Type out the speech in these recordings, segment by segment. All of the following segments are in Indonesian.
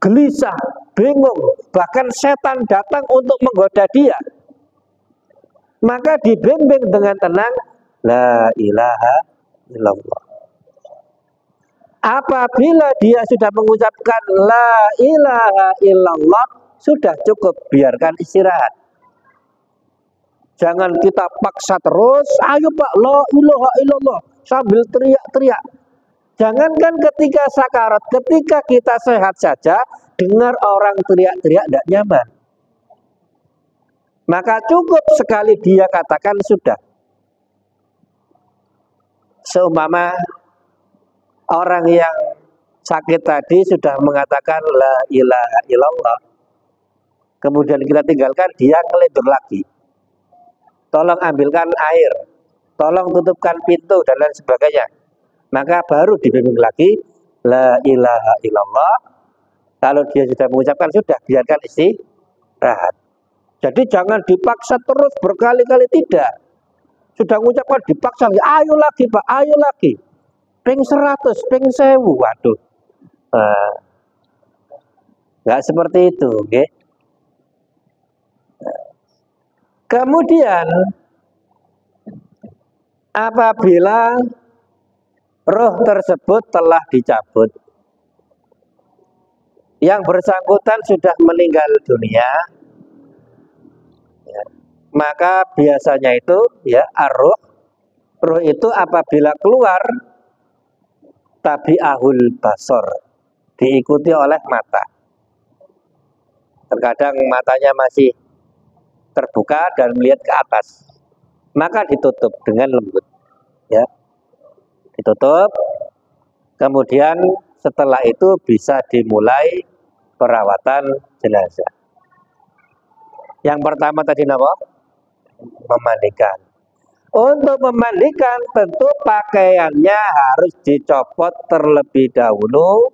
gelisah, bingung, bahkan setan datang untuk menggoda dia, maka dibimbing dengan tenang, la ilaha illallah. Apabila dia sudah mengucapkan la ilaha illallah, sudah cukup, biarkan istirahat. Jangan kita paksa terus, ayo Pak, la ilaha illallah, sambil teriak-teriak. Jangankan ketika sakarat, ketika kita sehat saja, dengar orang teriak-teriak tidak nyaman. Maka cukup sekali dia katakan sudah. Seumpama orang yang sakit tadi sudah mengatakan la ilaha illallah, kemudian kita tinggalkan, dia ngelendur lagi. Tolong ambilkan air, tolong tutupkan pintu dan lain sebagainya. Maka baru dibimbing lagi la ilaha illallah. Kalau dia sudah mengucapkan, sudah, biarkan istirahat. Jadi jangan dipaksa terus berkali-kali, tidak. Sudah mengucapkan dipaksa, ayo lagi Pak, ayo lagi. Ping 100, ping 1000, waduh. Nggak seperti itu, okay? Kemudian apabila roh tersebut telah dicabut, yang bersangkutan sudah meninggal dunia, ya, maka biasanya itu ya roh itu apabila keluar tabi'ahul basor, diikuti oleh mata. Terkadang matanya masih terbuka dan melihat ke atas, maka ditutup dengan lembut, ya, ditutup. Kemudian setelah itu bisa dimulai perawatan jenazah. Yang pertama tadi apa? Memandikan. Untuk memandikan tentu pakaiannya harus dicopot terlebih dahulu.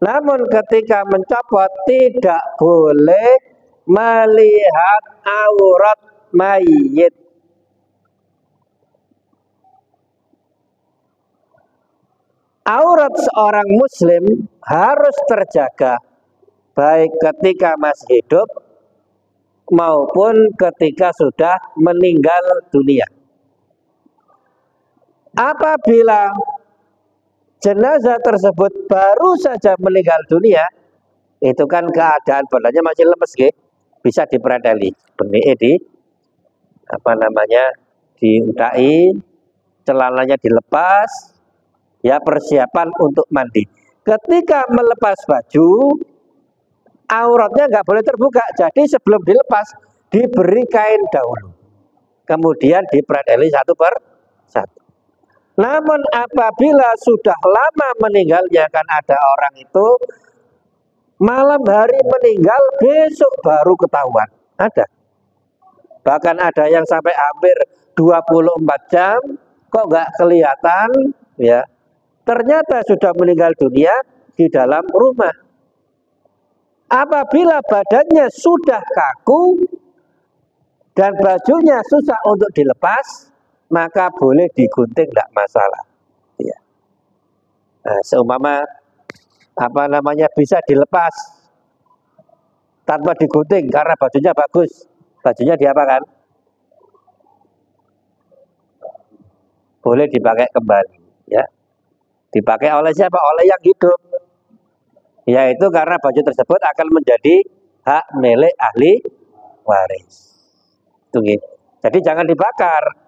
Namun ketika mencopot tidak boleh melihat aurat mayit. Aurat seorang muslim harus terjaga, baik ketika masih hidup maupun ketika sudah meninggal dunia. Apabila jenazah tersebut baru saja meninggal dunia, itu kan keadaan badannya masih lemes, bisa dipredeli, diudai, celananya dilepas, ya, persiapan untuk mandi. Ketika melepas baju, auratnya nggak boleh terbuka. Jadi sebelum dilepas, diberi kain dahulu, kemudian dipredeli satu per satu. Namun apabila sudah lama meninggalnya, kan ada orang itu malam hari meninggal, besok baru ketahuan. Ada. Bahkan ada yang sampai hampir 24 jam kok nggak kelihatan, ya. Ternyata sudah meninggal dunia di dalam rumah. Apabila badannya sudah kaku dan bajunya susah untuk dilepas, maka boleh digunting, tidak masalah. Ya. Nah, seumpama bisa dilepas tanpa digunting karena bajunya bagus, bajunya diapakan? Boleh dipakai kembali, ya. Dipakai oleh siapa? Oleh yang hidup. Yaitu karena baju tersebut akan menjadi hak milik ahli waris. Jadi jangan dibakar.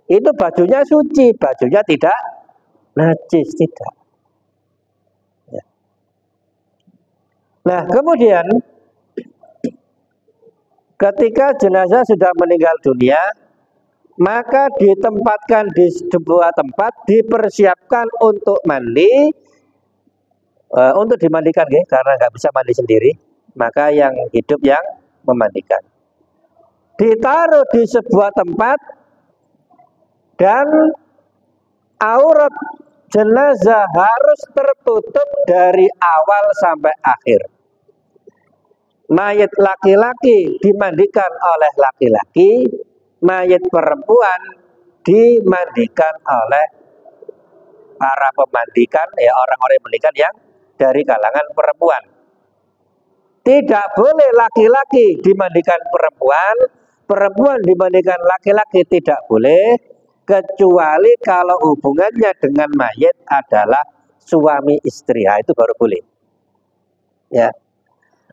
Itu bajunya suci, bajunya tidak najis, tidak. Ya. Nah, kemudian ketika jenazah sudah meninggal dunia, maka ditempatkan di sebuah tempat, dipersiapkan untuk mandi, untuk dimandikan, karena nggak bisa mandi sendiri, maka yang hidup yang memandikan. Ditaruh di sebuah tempat dan aurat jenazah harus tertutup dari awal sampai akhir. Mayit laki-laki dimandikan oleh laki-laki, mayit perempuan dimandikan oleh para pemandikan, ya, orang-orang yang memandikan yang dari kalangan perempuan. Tidak boleh laki-laki dimandikan perempuan, perempuan dimandikan laki-laki tidak boleh, kecuali kalau hubungannya dengan mayit adalah suami istri. Nah, itu baru boleh. Ya.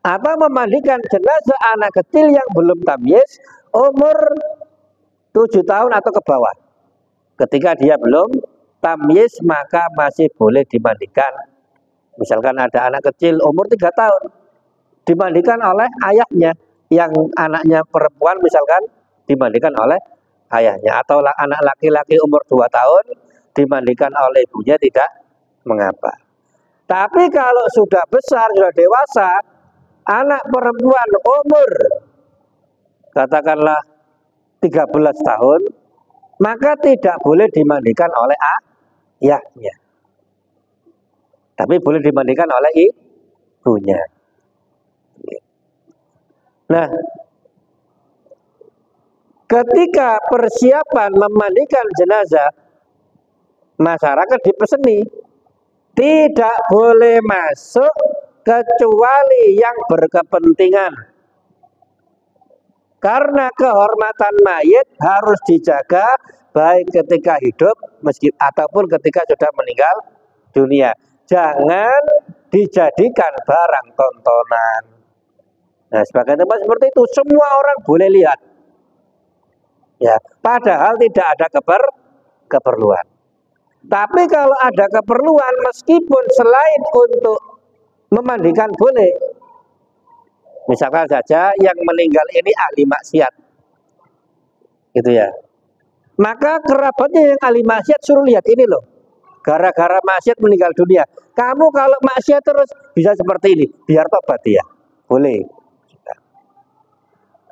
Atau memandikan jenazah anak kecil yang belum tamyiz umur 7 tahun atau ke bawah. Ketika dia belum tamyiz maka masih boleh dimandikan. Misalkan ada anak kecil umur 3 tahun, dimandikan oleh ayahnya, yang anaknya perempuan misalkan dimandikan oleh ayahnya, atau anak laki-laki umur 2 tahun dimandikan oleh ibunya, tidak mengapa. Tapi kalau sudah besar, sudah dewasa, anak perempuan umur katakanlah 13 tahun, maka tidak boleh dimandikan oleh ayahnya, tapi boleh dimandikan oleh ibunya. Nah, ketika persiapan memandikan jenazah, masyarakat dipeseni tidak boleh masuk kecuali yang berkepentingan. Karena kehormatan mayit harus dijaga baik ketika hidup ataupun ketika sudah meninggal dunia. Jangan dijadikan barang tontonan. Nah, sebagai tempat seperti itu semua orang boleh lihat. Ya, padahal tidak ada keperluan. Tapi kalau ada keperluan, meskipun selain untuk memandikan boleh, misalkan saja yang meninggal ini ahli maksiat, gitu ya, maka kerabatnya yang ahli maksiat suruh lihat ini loh, gara-gara maksiat meninggal dunia. Kamu kalau maksiat terus bisa seperti ini, biar tobat ya, boleh.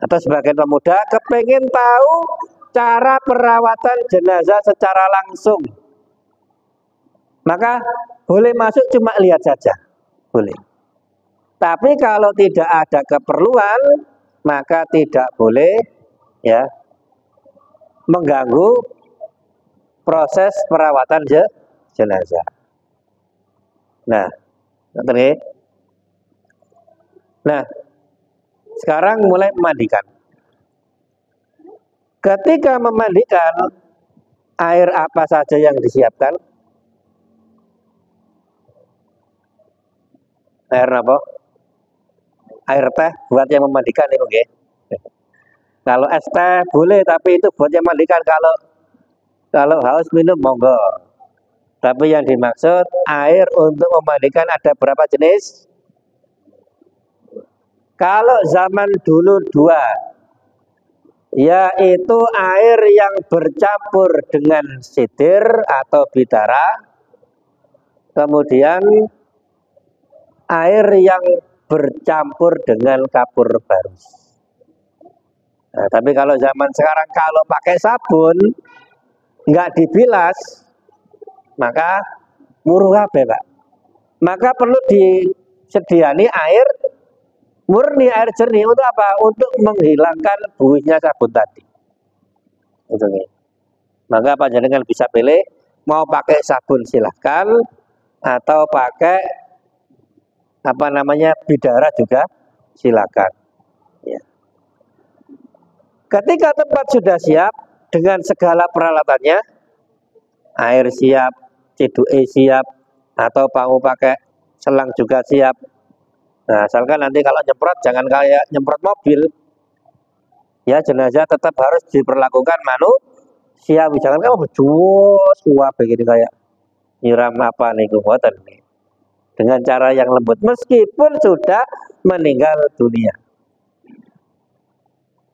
Atau sebagian pemuda kepengen tahu cara perawatan jenazah secara langsung, maka boleh masuk cuma lihat saja, boleh. Tapi kalau tidak ada keperluan, maka tidak boleh ya mengganggu proses perawatan jenazah. Nah, sekarang mulai memandikan. Ketika memandikan, air apa saja yang disiapkan? Air apa? Air teh buat yang memandikan ini, oke. Kalau es teh boleh, tapi itu buat yang memandikan. Kalau haus minum monggo. Tapi yang dimaksud air untuk memandikan ada berapa jenis? Kalau zaman dulu 2, yaitu air yang bercampur dengan sidir atau bidara, kemudian air yang bercampur dengan kapur barus. Nah, tapi kalau zaman sekarang kalau pakai sabun nggak dibilas, maka muruh kabeh, Pak. Maka perlu disediani air murni, air jernih. Untuk apa? Untuk menghilangkan buihnya sabun tadi. Itu nih. Maka panjenengan bisa pilih mau pakai sabun silahkan, atau pakai bidara juga silakan. Ya. Ketika tempat sudah siap dengan segala peralatannya, air siap, C2E siap, atau mau pakai selang juga siap. Nah, asalkan nanti kalau nyemprot jangan kayak nyemprot mobil. Ya, jenazah tetap harus diperlakukan manusia. Jangan kamu bejus begini kayak nyiram apa nih kuatan nih. Dengan cara yang lembut meskipun sudah meninggal dunia.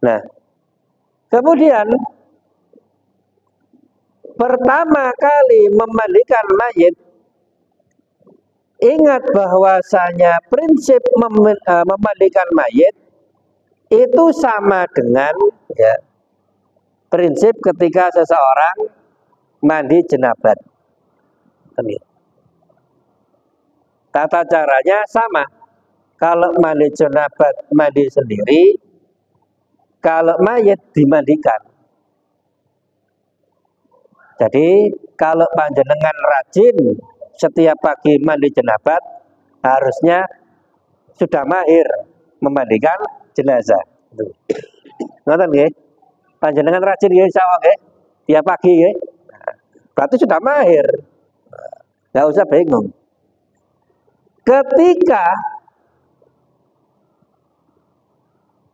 Nah, kemudian pertama kali memandikan mayit, ingat bahwasanya prinsip memandikan mayit itu sama dengan ya, prinsip ketika seseorang mandi jenabat. Tata caranya sama. Kalau mandi jenabat mandi sendiri, kalau mayit dimandikan. Jadi kalau panjenengan rajin setiap pagi mandi jenabat, harusnya sudah mahir memandikan jenazah. Ngoten nggih. Panjenengan rajin nggih insyaallah nggih. Tiap pagi nggih. Berarti sudah mahir. Enggak usah bingung. Ketika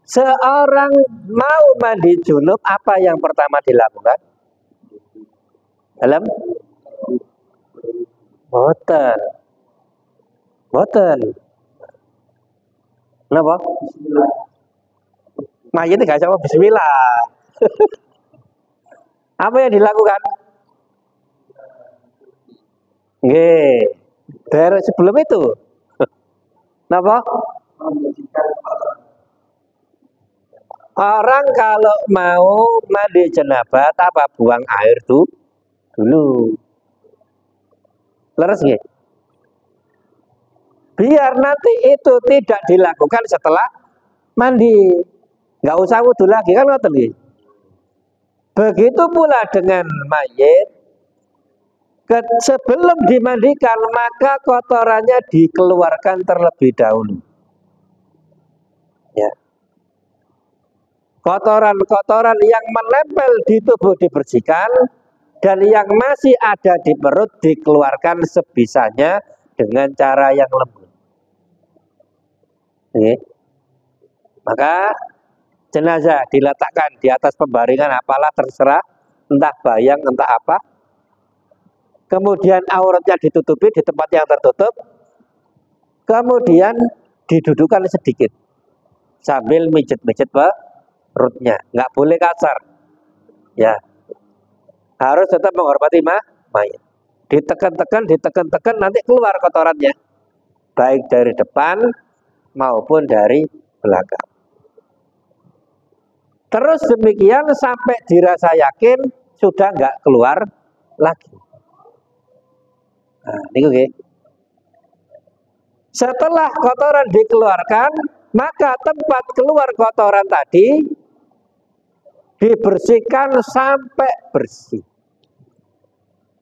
seorang mau mandi junub, apa yang pertama dilakukan? Dalam boten. Boten. Kenapa? Mayit enggak sama bismillah. Apa yang dilakukan? Nggih. Dari sebelum itu. Kenapa? Orang kalau mau mandi janabah apa buang air tuh dulu. Leres nggih? Biar nanti itu tidak dilakukan setelah mandi. Nggak usah wudu lagi kan ngoten nggih. Begitu pula dengan mayit, sebelum dimandikan maka kotorannya dikeluarkan terlebih dahulu. Ya. Kotoran-kotoran yang menempel di tubuh dibersihkan dan yang masih ada di perut dikeluarkan sebisanya dengan cara yang lembut. Oke. Maka jenazah diletakkan di atas pembaringan apalah terserah, entah bayang entah apa. Kemudian auratnya ditutupi di tempat yang tertutup. Kemudian didudukan sedikit sambil mijet-mijet perutnya, nggak boleh kasar, ya harus tetap menghormati mayit. Ditekan-tekan, nanti keluar kotorannya, baik dari depan maupun dari belakang. Terus demikian sampai dirasa yakin sudah nggak keluar lagi. Nah, ini oke. Setelah kotoran dikeluarkan, maka tempat keluar kotoran tadi dibersihkan sampai bersih.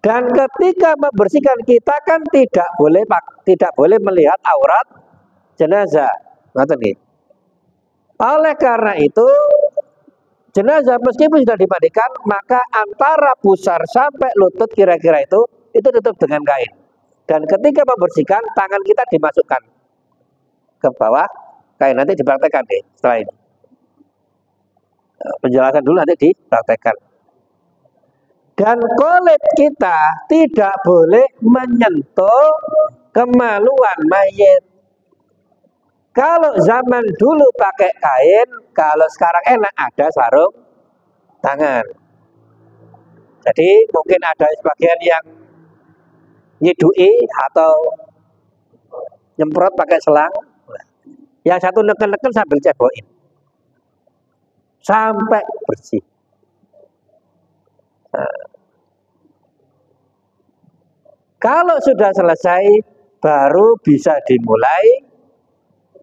Dan ketika membersihkan kita kan tidak boleh melihat aurat jenazah. Oleh karena itu jenazah meskipun sudah dimandikan, maka antara pusar sampai lutut kira-kira itu tutup dengan kain. Dan ketika membersihkan, tangan kita dimasukkan ke bawah kain. Nanti dipraktekkan deh setelah ini. Penjelasan dulu nanti dipraktekkan. Dan kulit kita tidak boleh menyentuh kemaluan mayit. Kalau zaman dulu pakai kain, kalau sekarang enak ada sarung tangan. Jadi mungkin ada sebagian yang nyidui atau nyemprot pakai selang. Yang satu neken-neken sambil cebokin sampai bersih. Nah, kalau sudah selesai baru bisa dimulai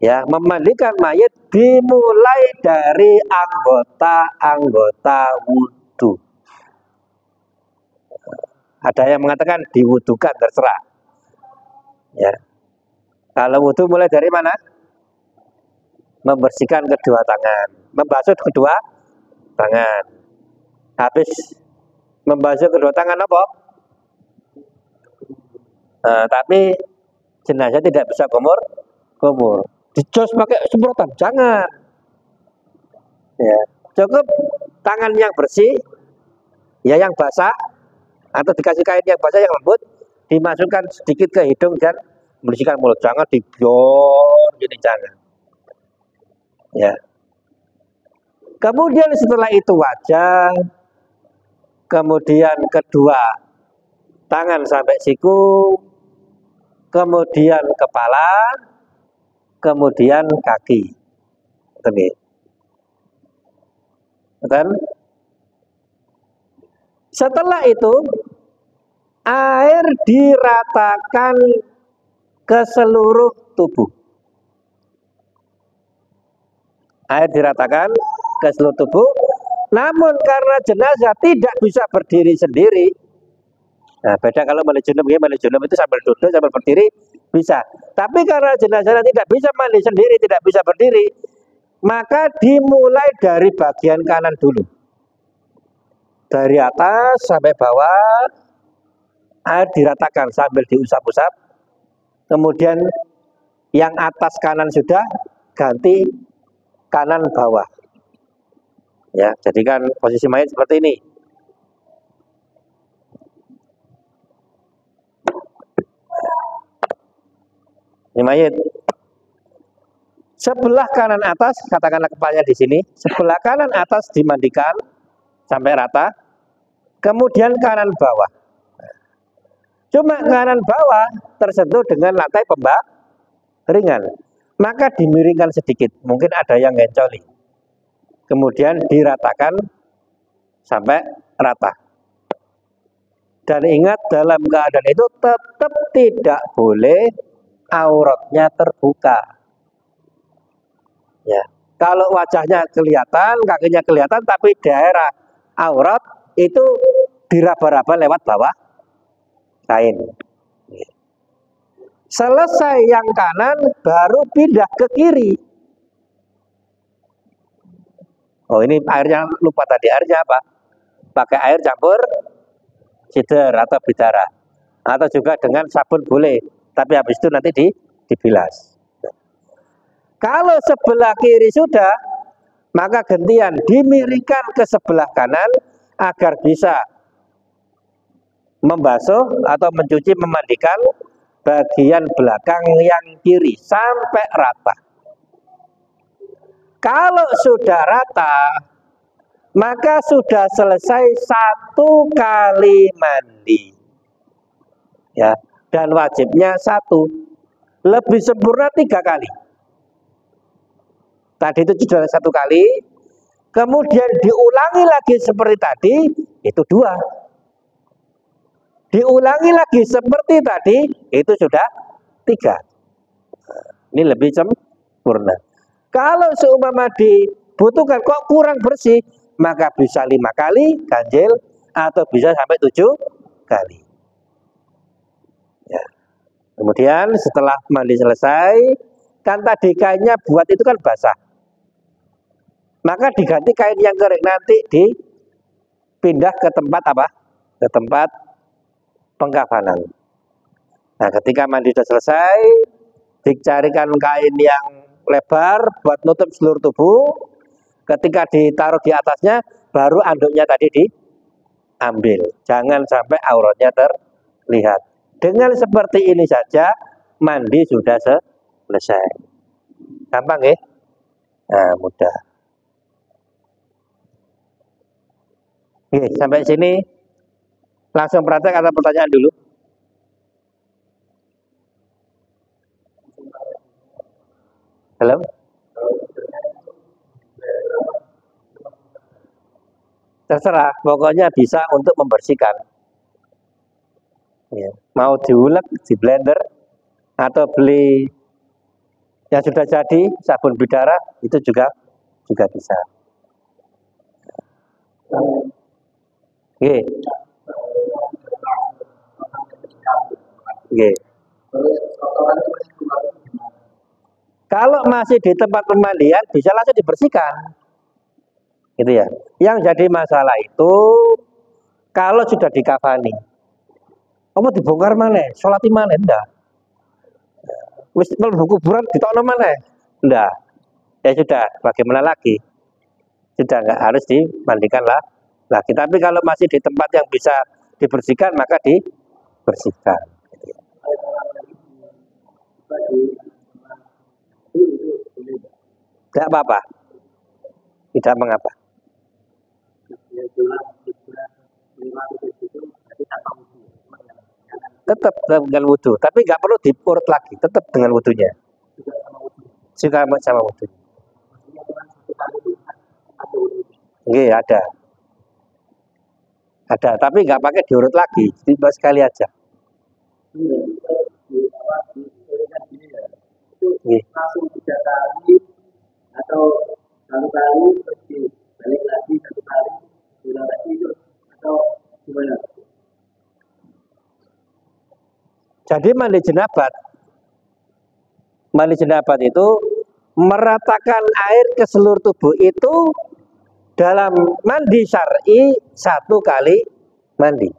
ya memandikan mayit, dimulai dari anggota-anggota wudhu. Ada yang mengatakan diwudukan, terserah. Ya. Kalau wudhu mulai dari mana? Membersihkan kedua tangan, membasuh kedua tangan. Habis membasuh kedua tangan apa? Nah, tapi jenazah tidak bisa kumur. Dicos pakai semprotan, jangan. Ya, cukup tangan yang bersih, ya yang basah, atau dikasih kain yang basah yang lembut, dimasukkan sedikit ke hidung dan membersihkan mulut. Jangan dibior, jadi jangan. Ya. Kemudian setelah itu wajah, kemudian kedua tangan sampai siku, kemudian kepala, kemudian kaki. Betul? Setelah itu air diratakan ke seluruh tubuh. Air diratakan ke seluruh tubuh. Namun karena jenazah tidak bisa berdiri sendiri. Nah, beda kalau mandi junub itu sambil duduk, sambil berdiri. Bisa. Tapi karena jenazahnya tidak bisa mandi sendiri, tidak bisa berdiri, maka dimulai dari bagian kanan dulu. Dari atas sampai bawah, air diratakan sambil diusap-usap. Kemudian yang atas kanan sudah, ganti kanan bawah. Ya, jadikan posisi mayat seperti ini. Ini mayat. Sebelah kanan atas, katakanlah kepalanya di sini. Sebelah kanan atas dimandikan sampai rata. Kemudian kanan bawah. Cuma kanan bawah tersentuh dengan lantai pembaringan. Maka dimiringkan sedikit. Mungkin ada yang ngencoli. Kemudian diratakan sampai rata. Dan ingat, dalam keadaan itu tetap tidak boleh auratnya terbuka. Ya, kalau wajahnya kelihatan, kakinya kelihatan, tapi daerah aurat itu diraba-raba lewat bawah kain. Selesai yang kanan, baru pindah ke kiri. Oh, ini airnya lupa tadi. Airnya apa? Pakai air campur sider atau bidara. Atau juga dengan sabun boleh. Tapi habis itu nanti dibilas. Kalau sebelah kiri sudah, maka gantian dimiringkan ke sebelah kanan agar bisa membasuh atau mencuci, memandikan bagian belakang yang kiri sampai rata. Kalau sudah rata, maka sudah selesai satu kali mandi. Ya, dan wajibnya satu. Lebih sempurna 3 kali. Tadi itu sudah 1 kali, kemudian diulangi lagi seperti tadi, itu 2. Diulangi lagi seperti tadi, itu sudah 3. Ini lebih sempurna. Kalau seumpama dibutuhkan kok kurang bersih, maka bisa 5 kali ganjil atau bisa sampai 7 kali. Ya. Kemudian setelah mandi selesai, kan tadi kainnya buat itu kan basah. Maka diganti kain yang kering, nanti dipindah ke tempat apa? Ke tempat pengkafanan. Nah, ketika mandi sudah selesai, dicarikan kain yang lebar buat nutup seluruh tubuh. Ketika ditaruh di atasnya, baru anduknya tadi diambil. Jangan sampai auratnya terlihat. Dengan seperti ini saja, mandi sudah selesai. Gampang ya? Nah, mudah. Oke, sampai sini langsung praktek atau pertanyaan dulu? Halo? Terserah, pokoknya bisa untuk membersihkan. Ya. Mau diulek, di blender, atau beli yang sudah jadi sabun bidara, itu juga bisa. Oke. Oke. Kalau masih di tempat pemandian, bisa langsung dibersihkan. Gitu ya. Yang jadi masalah itu kalau sudah dikafani. Apa dibongkar mana? Sholat mana? Enggak. Wis mlebu kuburan ditokno mana? Enggak. Ya sudah, bagaimana lagi? Sudah enggak harus dimandikan lagi. Tapi kalau masih di tempat yang bisa dibersihkan, maka dibersihkan. Tidak apa-apa. Tidak mengapa. Tetap dengan wudhu, tapi nggak perlu diurut lagi, tetap dengan wudhunya. Juga sama wudhu. Oke, ada, tapi nggak pakai diurut lagi, cuma sekali aja. Langsung 3 kali atau 1 kali terus balik lagi 1 kali ulang lagi itu atau gimana? Jadi mandi jenabat Mandi jenabat itu meratakan air ke seluruh tubuh itu dalam mandi syar'i 1 kali mandi.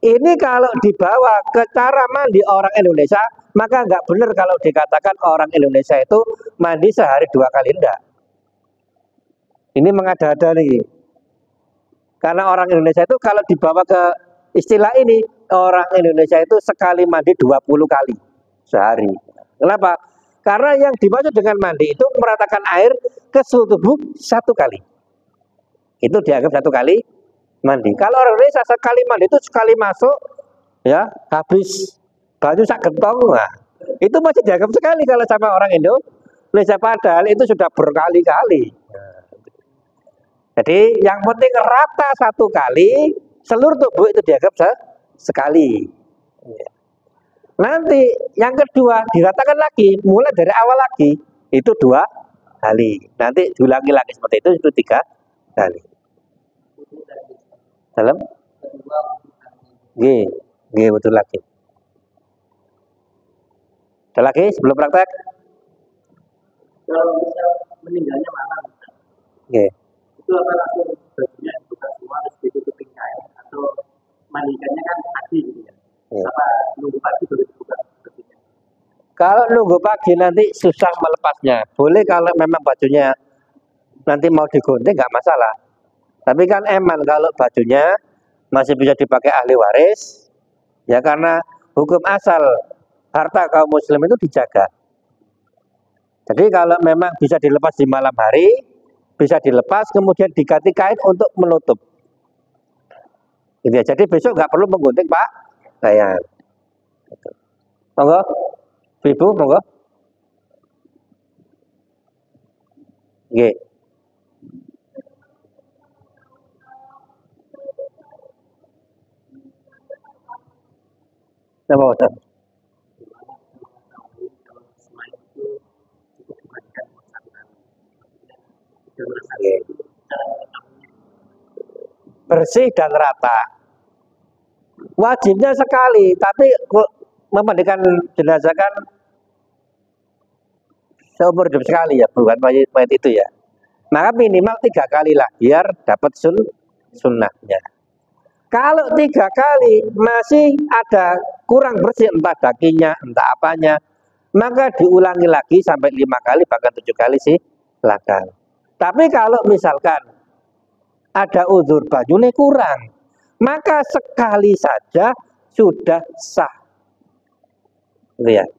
Ini kalau dibawa ke cara mandi orang Indonesia, maka nggak benar kalau dikatakan orang Indonesia itu mandi sehari 2 kali, enggak. Ini mengada-ada nih. Karena orang Indonesia itu kalau dibawa ke istilah ini, orang Indonesia itu sekali mandi 20 kali sehari. Kenapa? Karena yang dimaksud dengan mandi itu meratakan air ke seluruh tubuh 1 kali. Itu dianggap 1 kali mandi. Kalau orang Indonesia sekali mandi itu sekali masuk, ya habis baju sak gentong, nah, itu masih dianggap sekali kalau sama orang Indonesia, padahal itu sudah berkali-kali. Jadi yang penting rata 1 kali, seluruh tubuh itu dianggap sekali. Nanti yang kedua diratakan lagi, mulai dari awal lagi, itu 2 kali. Nanti diulangi lagi seperti itu 3 kali. Dalam? G betul lagi. Ada lagi sebelum praktek? Kalau misal meninggalnya malam, itu apa langsung bajunya dibuka semua terus ditutupin kain atau mandikannya kan pagi gitu ya? Apa nunggu pagi baru dibuka bajunya? Kalau nunggu pagi nanti susah melepasnya. Boleh kalau memang bajunya nanti mau digunting nggak masalah. Tapi kan eman kalau bajunya masih bisa dipakai ahli waris, ya karena hukum asal harta kaum muslim itu dijaga. Jadi kalau memang bisa dilepas di malam hari, bisa dilepas kemudian diganti kain untuk menutup. Gitu ya. Jadi besok nggak perlu menggunting Pak Bayan. Monggo, Ibu, monggo. Nggih. Napa boten? Bersih dan rata. Wajibnya sekali, tapi memandikan jenazah kan seumur hidup sekali ya, bukan mayat itu ya. Maka minimal 3 kali lah, biar dapat sunnahnya. Kalau 3 kali masih ada kurang bersih, entah dagingnya, entah apanya, maka diulangi lagi sampai 5 kali, bahkan 7 kali sih silakan. Tapi kalau misalkan ada uzur bajunya kurang, maka sekali saja sudah sah. Lihat.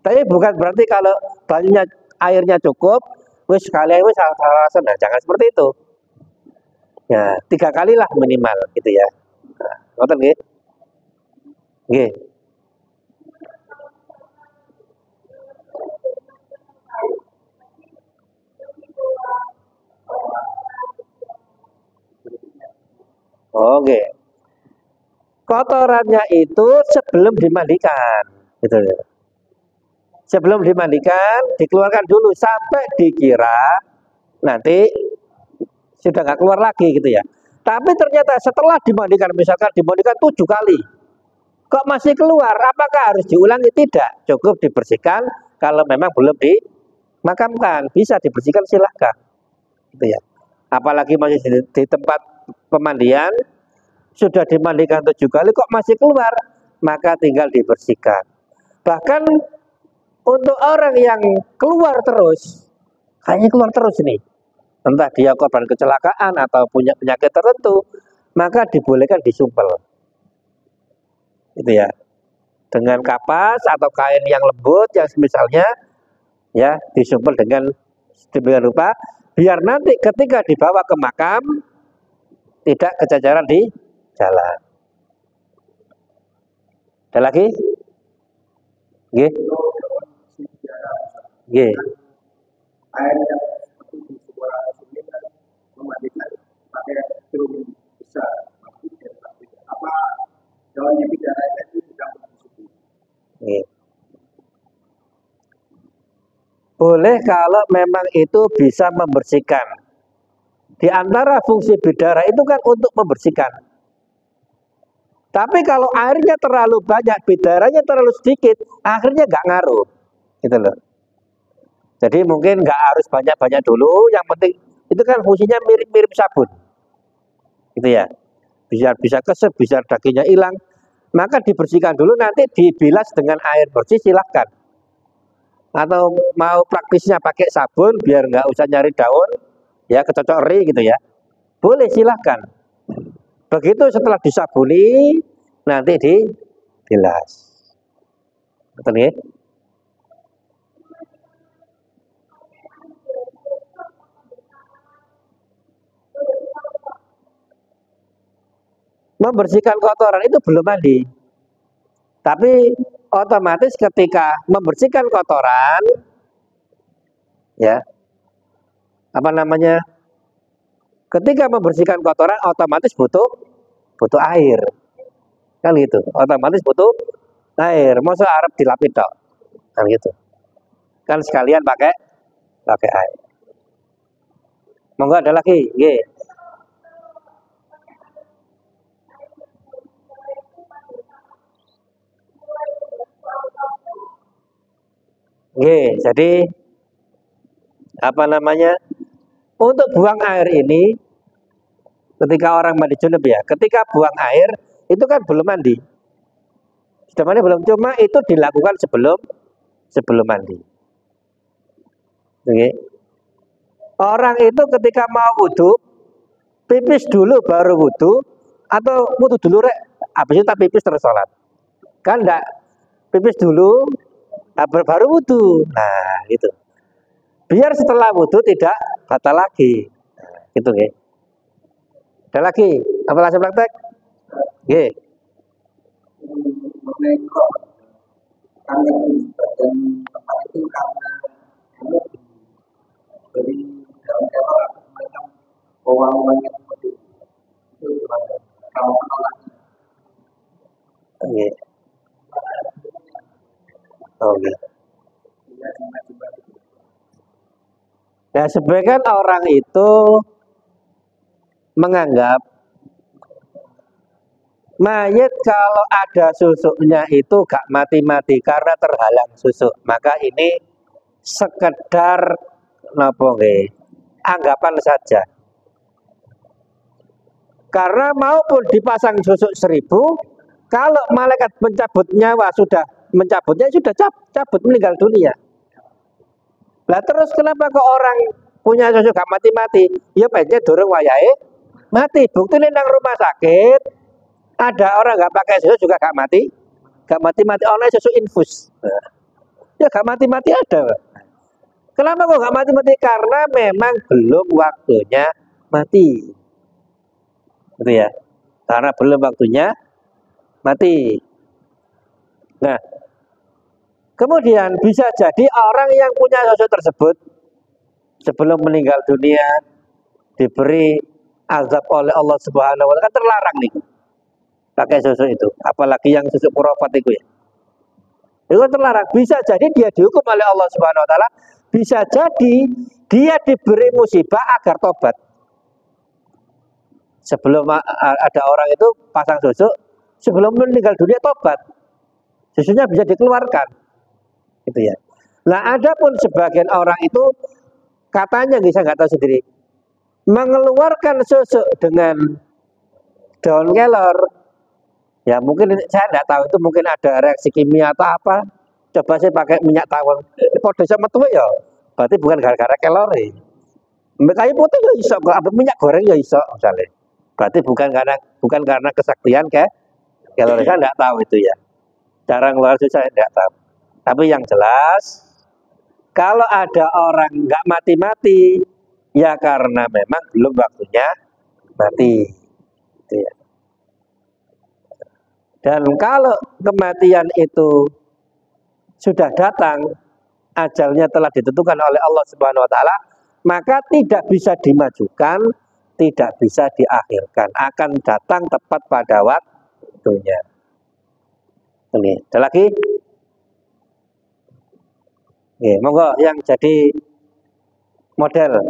Tapi bukan berarti kalau bajunya airnya cukup, wis sekali wis salah, jangan seperti itu. Ya, 3 kali lah minimal gitu ya. Nah, ngoten nggih. Nggih. Oke. Kotorannya itu sebelum dimandikan, gitu ya. Sebelum dimandikan, dikeluarkan dulu sampai dikira nanti sudah nggak keluar lagi gitu ya. Tapi ternyata setelah dimandikan, misalkan dimandikan 7 kali, kok masih keluar, apakah harus diulangi? Tidak, cukup dibersihkan. Kalau memang belum dimakamkan, bisa dibersihkan silahkan gitu ya. Apalagi masih di tempat pemandian, sudah dimandikan 7 kali kok masih keluar, maka tinggal dibersihkan. Bahkan untuk orang yang keluar terus, kayaknya keluar terus ini, entah dia korban kecelakaan atau punya penyakit tertentu, maka dibolehkan disumpel. Gitu ya. Dengan kapas atau kain yang lembut yang misalnya ya disumpel dengan sedemikian rupa biar nanti ketika dibawa ke makam tidak kececeran di jalan. Ada lagi? Nggih. Nggih. Air yang seperti di sebuah sungai kan memandikan pakai drum besar, apa jauhnya bicara itu tidak begitu. Boleh kalau memang itu bisa membersihkan. Di antara fungsi bidara itu kan untuk membersihkan. Tapi kalau airnya terlalu banyak, bidaranya terlalu sedikit, akhirnya nggak ngaruh, gitu loh. Jadi mungkin nggak harus banyak-banyak dulu, yang penting itu kan fungsinya mirip-mirip sabun, gitu ya. Bisa keset, bisa dagingnya hilang, maka dibersihkan dulu, nanti dibilas dengan air bersih silahkan. Atau mau praktisnya pakai sabun biar nggak usah nyari daun, ya kecocok eri gitu ya, boleh silahkan. Begitu setelah disabuni, nanti dibilas. Betul ya? Membersihkan kotoran itu belum mandi. Tapi otomatis ketika membersihkan kotoran, ya, apa namanya? Ketika membersihkan kotoran otomatis butuh air. Kan gitu. Otomatis butuh air. Masa Arab dilapis tok. Kan gitu. Kan sekalian pakai air. Monggo ada lagi, nggih. Nggih, jadi apa namanya? Untuk buang air ini ketika orang mandi junub ya, ketika buang air itu kan belum mandi. Sudah mandi belum, cuma itu dilakukan sebelum mandi. Oke. Orang itu ketika mau wudhu, pipis dulu baru wudhu, atau wudhu dulu rek, habis itu tak pipis terus sholat. Kan enggak, pipis dulu, baru wudhu. Nah, gitu. Biar setelah wudhu tidak batal lagi. Nah, gitu ya. Ada lagi, apa langsung praktek? Oke. Karena di bagian tempat itu karena dari dalam kelor macam bawang-bawangnya seperti itu gimana? Kalau menolaknya, Oke. Oke. Nah, sebagian orang itu menganggap mayit kalau ada susuknya itu gak mati-mati karena terhalang susuk. Maka ini sekedar anggapan saja. Karena maupun dipasang susuk 1000, kalau malaikat mencabut nyawa sudah cabut meninggal dunia. Lah terus kenapa kok orang punya susuk gak mati-mati? Ya pengen durung wayahe mati. Bukti nang rumah sakit ada orang gak pakai susuk juga gak mati-mati. Orang susuk infus. Ya gak mati-mati ada. Kenapa kok gak mati-mati? Karena memang belum waktunya mati. Gitu ya. Karena belum waktunya mati. Nah, kemudian bisa jadi orang yang punya susuk tersebut sebelum meninggal dunia diberi azab oleh Allah Subhanahu wa taala, kan terlarang nih pakai susuk itu, apalagi yang susuk kurofat itu ya. Itu terlarang. Bisa jadi dia dihukum oleh Allah Subhanahu wa taala, bisa jadi dia diberi musibah agar tobat. Sebelum ada orang itu pasang susuk, sebelum meninggal dunia tobat, susunya bisa dikeluarkan, gitu ya. Nah, ada pun sebagian orang itu katanya saya nggak tahu sendiri, mengeluarkan susuk dengan daun kelor. Ya mungkin saya nggak tahu itu mungkin ada reaksi kimia atau apa. Coba saya pakai minyak tawon, podo sama tuh ya, berarti bukan gara-gara kelor. Kayu putih ya iso, minyak goreng ya iso misalnya. Berarti bukan karena kesaktian kelor. Saya nggak tahu itu ya. Cara ngeluar susuk saya nggak tahu. Tapi yang jelas, kalau ada orang nggak mati-mati, ya karena memang belum waktunya mati. Gitu ya. Dan kalau kematian itu sudah datang, ajalnya telah ditentukan oleh Allah Subhanahu wa taala, maka tidak bisa dimajukan, tidak bisa diakhirkan, akan datang tepat pada waktunya. Ini, ada lagi? Oke, monggo yang jadi model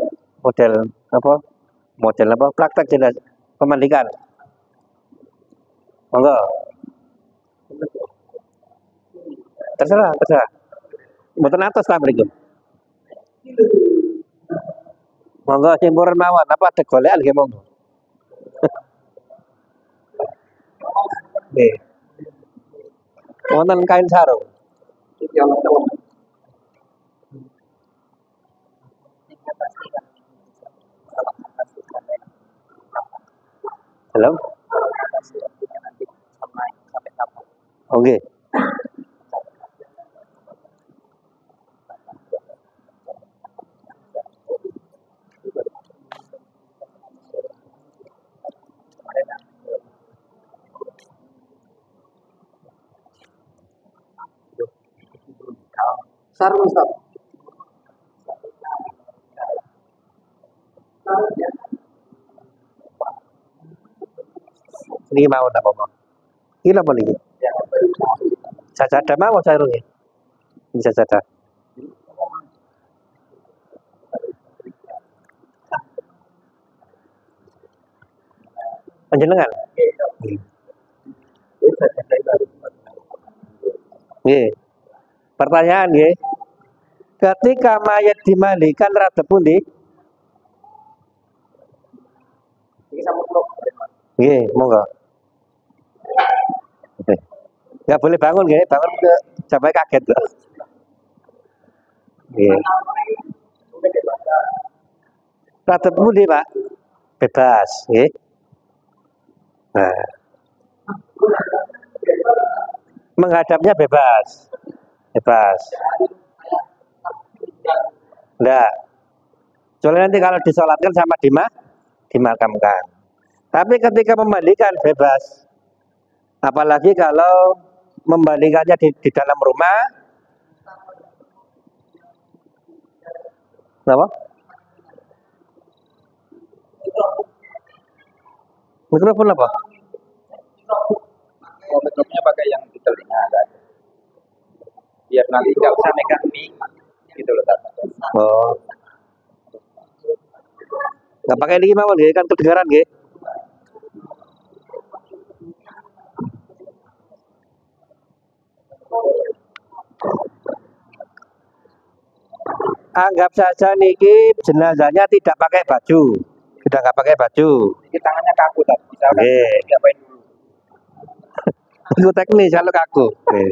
apa? Model apa? Praktek jelas pemandikan. Monggo. Terserah, terserah. Mboten atos ta mriku. Monggo simpuran mawon, apa ada golekan nggih monggo. Nggih. Wonten kain sarung. Halo? Oke. Sarung Ustaz. Niki mawon apa mawon. Iki napa niki? Sajadah mawon sarunge. Ini sajadah. Panjenengan? Nggih. Pertanyaan nggih. Ketika mayat dimandikan rada pundi? Nggih, monggo. Nggak boleh bangun nggih, bangun ke sampai kaget kok. Nggih. Rada pundi, Pak? Bebas, nggih. Nah. Menghadapnya bebas. Bebas. Enggak. Soalnya nanti kalau disolatkan sama dimakamkan. Tapi ketika memandikan bebas. Apalagi kalau memandikannya di dalam rumah. Kenapa? Mikrofon apa? Oh, mikrofonnya pakai yang di telinga kan. Biar nanti nggak usah megang mic gitu loh. Oh. Nggak pakai ini mawon nggih, kan kedengaran nggih. Anggap saja niki jenazahnya tidak pakai baju. Sudah nggak pakai baju. Ini tangannya kaku tapi misalkan diapain dulu. Itu teknis kalau kaku. Oke.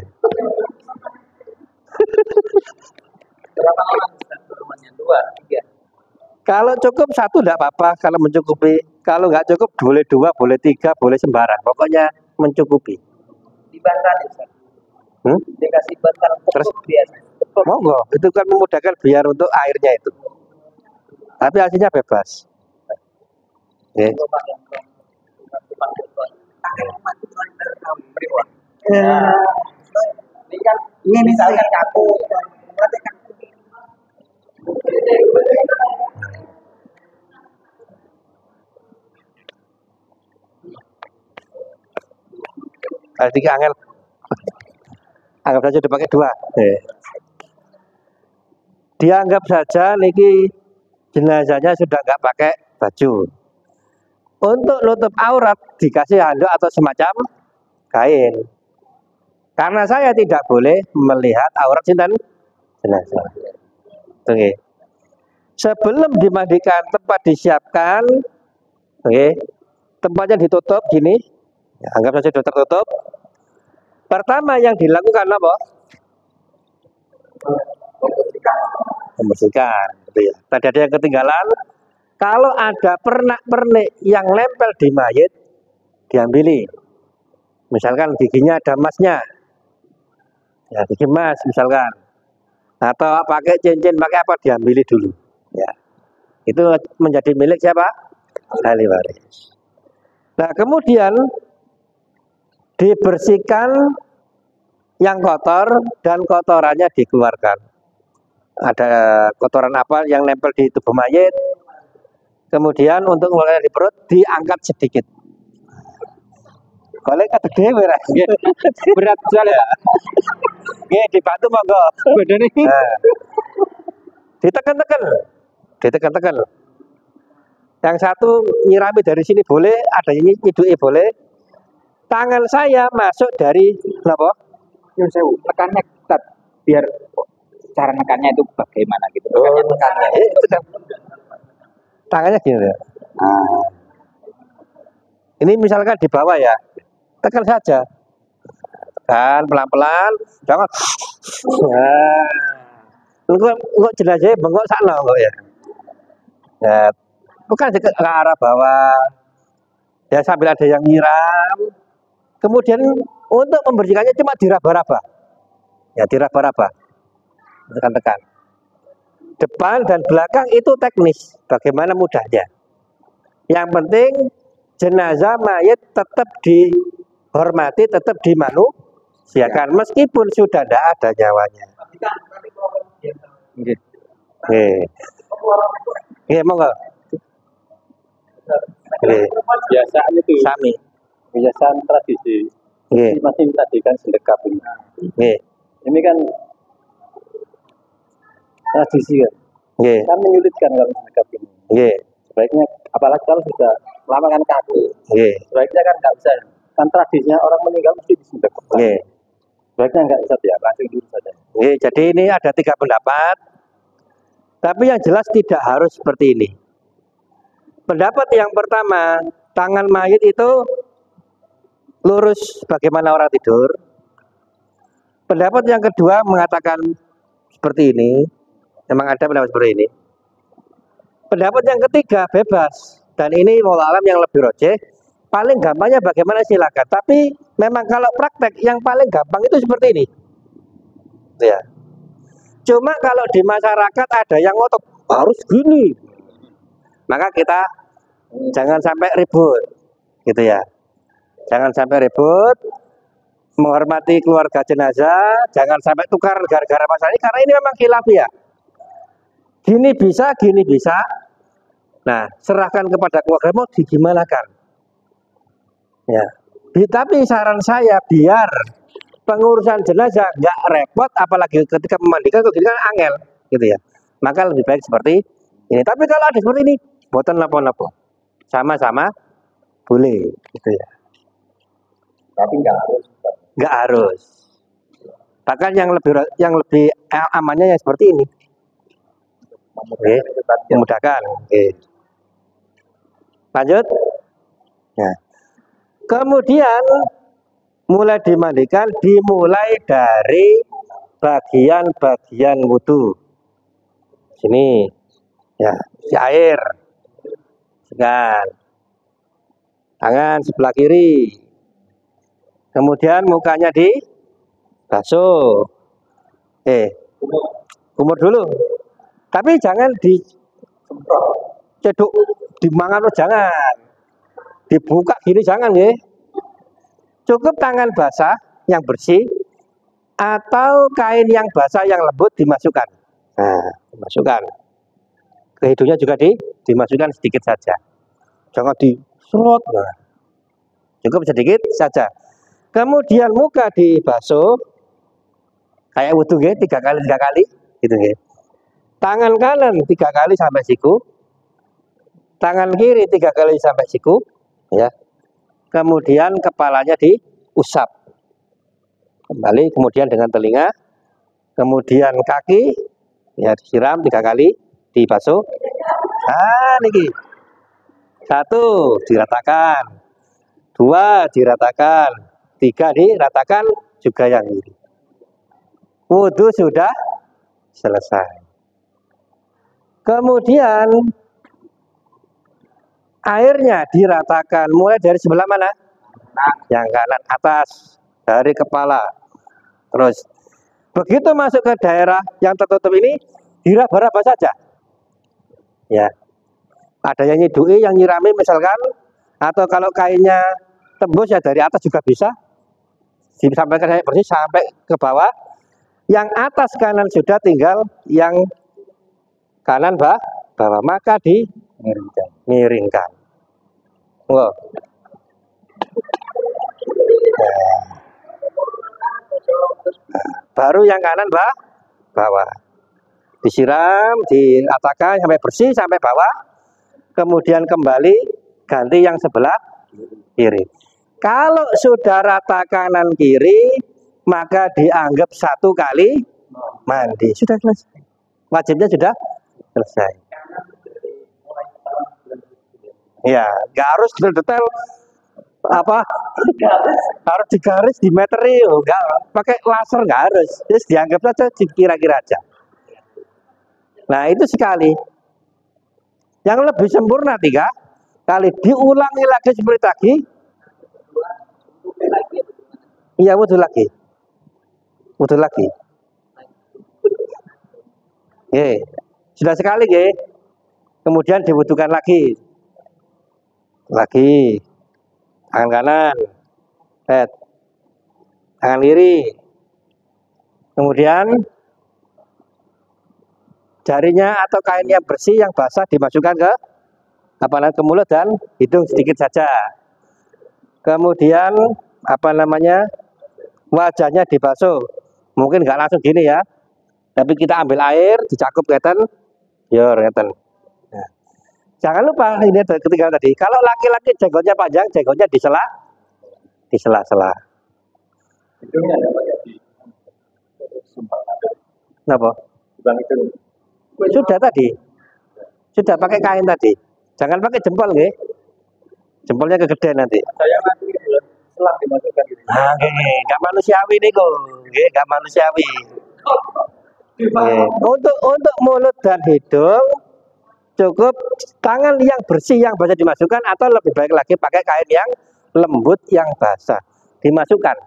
Berapa lama rumahnya? 2, 3. Kalau cukup 1 tidak apa-apa. Kalau mencukupi, kalau nggak cukup boleh 2, boleh 3, boleh sembarang. Pokoknya mencukupi. Dibantah Ustaz. Dikasih bantal Terus biasa. monggo, itu kan memudahkan biar untuk airnya itu. Tapi hasilnya bebas. Oke. Ini kan ini misalkan kaku. Kalau 3 angel. Anggap saja dipakai 2. Dianggap saja niki jenazahnya sudah nggak pakai baju. Untuk nutup aurat dikasih handuk atau semacam kain. Karena saya tidak boleh melihat aurat sinten jenazah. Oke. Sebelum dimandikan tempat disiapkan, oke, tempatnya ditutup gini. Ya, anggap saja sudah tertutup. Pertama yang dilakukan apa? Membersihkan. Gitu ya. Tadi ada yang ketinggalan. Kalau ada pernak-pernik yang nempel di mayit, diambili. Misalkan giginya ada emasnya, ya gigi emas misalkan. Atau pakai cincin, pakai apa, diambili dulu. Ya, itu menjadi milik siapa? Ahli waris. Nah kemudian dibersihkan yang kotor dan kotorannya dikeluarkan. Ada kotoran apa yang nempel di tubuh mayit. Kemudian untuk mengeluarkan di perut diangkat sedikit. Kalau kata dewe berat sekali ya. Nggih, dibantu monggo. Nah, ditekan-tekan. Ditekan-tekan. Yang satu nyirami dari sini boleh, ada yang nyiduki boleh. tangan saya masuk dari apa? Yun sewu, tekannya ketat biar cara nekannya itu bagaimana gitu. Tekannya. Itu kan. Tangannya gini ya. Nah. Ini misalkan di bawah ya, tekan saja. Tekan pelan-pelan, jangan. Nah, kok jenazahnya bengkok sana kok ya. Nah, bukan ke arah bawah. Ya sambil ada yang nyiram. Kemudian untuk membersihkannya cuma diraba-raba. Ya diraba-raba. Tekan-tekan. Depan dan belakang itu teknis. Bagaimana mudahnya. Yang penting jenazah mayit tetap dihormati, tetap dimanusiakan meskipun sudah tidak ada nyawanya. Iya, monggo. Kebiasaan itu Sami. kebiasaan tradisi. Masih tadi kan sedekap ini. Ini kan tradisi kan. Kan menyulitkan kalau sedekap ini. Sebaiknya apalagi kalau sudah lama kan kaku. Sebaiknya kan nggak bisa. Kan tradisinya orang meninggal mesti disedekap. Sebaiknya nggak bisa ya, langsung dulu saja. Jadi ini ada 3 pendapat. Tapi yang jelas tidak harus seperti ini. Pendapat yang pertama, tangan mayit itu lurus bagaimana orang tidur. Pendapat yang kedua mengatakan seperti ini. Memang ada pendapat seperti ini. Pendapat yang ketiga bebas. Dan ini wallahu alam yang lebih rojeh. Paling gampangnya bagaimana silakan. Tapi memang kalau praktek yang paling gampang itu seperti ini. Ya. Cuma kalau di masyarakat ada yang ngotot harus gini. Maka kita jangan sampai ribut. Gitu ya. Jangan sampai ribut. Menghormati keluarga jenazah. Jangan sampai tukar gara-gara masalah ini. Karena ini memang khilafiyah. Gini bisa, gini bisa. Nah, serahkan kepada keluarga mau digimanakan. Ya. Tapi saran saya biar pengurusan jenazah nggak repot, apalagi ketika memandikan kok gini kan angel, gitu ya. Maka lebih baik seperti ini. Tapi kalau ada seperti ini, boten lapo-lapo. Sama-sama boleh, gitu ya. Tapi nggak harus. Nggak harus. Bahkan yang lebih amannya yang seperti ini. Memudahkan. Lanjut. Nah. Kemudian mulai dimandikan dimulai dari bagian-bagian wudu. Sini. Ya, si air. Segan. Tangan sebelah kiri. Kemudian mukanya dibasuh. Kumur dulu. Tapi jangan diceduk, dimangan, jangan. Dibuka gini jangan ya. Cukup tangan basah yang bersih atau kain yang basah yang lembut dimasukkan. Nah, dimasukkan. Ke hidungnya juga dimasukkan sedikit saja. Jangan diserot. Nah. Cukup sedikit saja. Kemudian muka dibasuh kayak wudu ya, 3 kali gitu ya. Tangan kanan 3 kali sampai siku. Tangan kiri 3 kali sampai siku, ya. Kemudian kepalanya diusap. Kembali kemudian dengan telinga. Kemudian kaki ya disiram 3 kali, dibasuh. Ah, niki. 1 diratakan. 2 diratakan. 3 diratakan juga yang ini. Wudu sudah selesai. Kemudian airnya diratakan mulai dari sebelah mana? Yang kanan atas dari kepala. Terus begitu masuk ke daerah yang tertutup ini diraba-raba saja. Ya. Ada yang nyidui, yang nyirami misalkan, atau kalau kainnya tembus ya dari atas juga bisa. Disampaikan saya bersih sampai ke bawah. Yang atas kanan sudah, tinggal yang kanan bawah, maka miringkan. Nah, baru yang kanan bawah. Disiram, diratakan sampai bersih sampai bawah. Kemudian kembali ganti yang sebelah kiri. Kalau sudah rata kanan kiri, maka dianggap 1 kali mandi. Sudah selesai. Wajibnya sudah selesai. Ya, nggak harus detail apa harus digaris di meteri, nggak pakai laser, nggak harus. Terus dianggap saja kira-kira aja. Nah itu sekali. Yang lebih sempurna 3 kali, diulangi lagi seperti tadi. Iya, wudhu lagi. Wudhu lagi. Sudah sekali, kemudian diwudhukan lagi. Tangan kanan, tangan kiri. Kemudian jarinya atau kain yang bersih yang basah dimasukkan ke ke mulut dan hidung sedikit saja. Kemudian wajahnya dibasuh. Mungkin nggak langsung gini ya, tapi kita ambil air, dicakup ngeten. Nah, jangan lupa ini ada ketiga tadi. Kalau laki-laki jenggotnya panjang, jenggotnya di sela-sela. Hidungnya ada pakai di sumpah. Kenapa? Sudah tadi. Sudah pakai kain tadi. Jangan pakai jempol, jempolnya kegedean nanti. Saya nanti selang dimasukkan gitu. Nah, nggak manusiawi nih kok, nggak manusiawi. Untuk mulut dan hidung cukup tangan yang bersih yang basah dimasukkan, atau lebih baik lagi pakai kain yang lembut yang basah dimasukkan.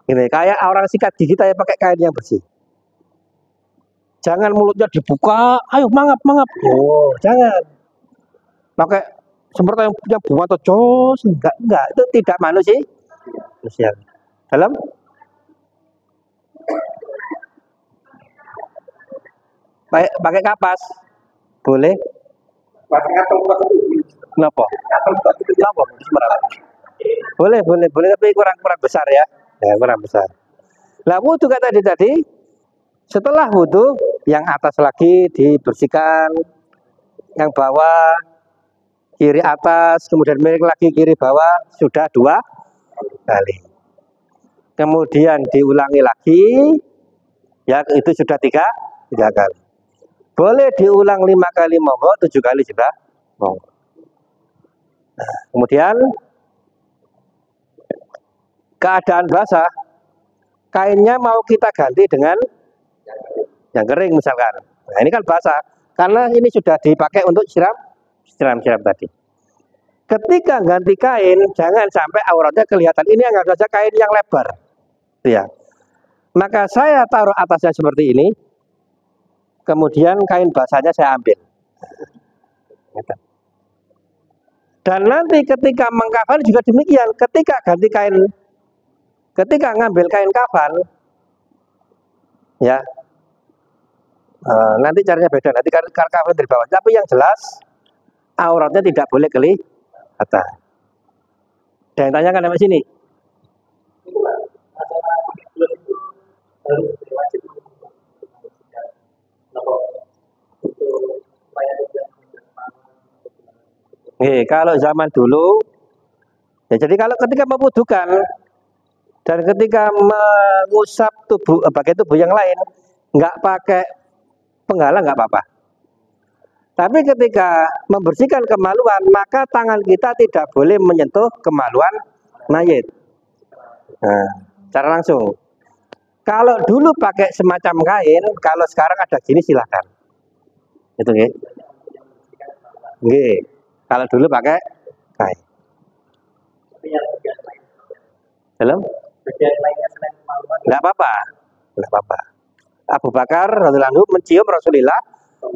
Kayak orang sikat gigi saya pakai kain yang bersih. Jangan mulutnya dibuka, ayo mangap. Oh, jangan. Pakai semprot yang buat atau jos, enggak, itu tidak manusia. Dalam pakai kapas boleh. Pakai atau Kenapa? Boleh, tapi kurang besar ya. Kurang besar. Lah wudhu tadi setelah wudhu yang atas lagi dibersihkan, yang bawah kiri atas, kemudian miring lagi kiri bawah, sudah 2 kali. Kemudian diulangi lagi, ya itu sudah 3 kali. Boleh diulang 5 kali monggo, 7 kali juga monggo. Nah, kemudian keadaan basah, kainnya mau kita ganti dengan yang kering misalkan. Nah ini kan basah, karena ini sudah dipakai untuk siram tadi. Ketika ganti kain, jangan sampai auratnya kelihatan. Ini yang saja kain yang lebar, ya. Maka saya taruh atasnya seperti ini, kemudian kain basahnya saya ambil. Dan nanti ketika mengkafan juga demikian. Ketika ngambil kain kafan, ya, nanti caranya beda. Nanti kafan dari bawah. Tapi yang jelas auratnya tidak boleh kelihatan. Dan tanyakan sampai sini. Kalau zaman dulu, ya jadi kalau ketika memwudukan dan ketika mengusap bagian tubuh yang lain, nggak pakai penghalang nggak apa-apa. Tapi ketika membersihkan kemaluan, maka tangan kita tidak boleh menyentuh kemaluan mayit. Nah, cara langsung. Kalau dulu pakai semacam kain, kalau sekarang ada gini silahkan. Itu kalau dulu pakai kain. Belum? Nggak apa-apa. Abu Bakar radhiyallahu anhu mencium Rasulullah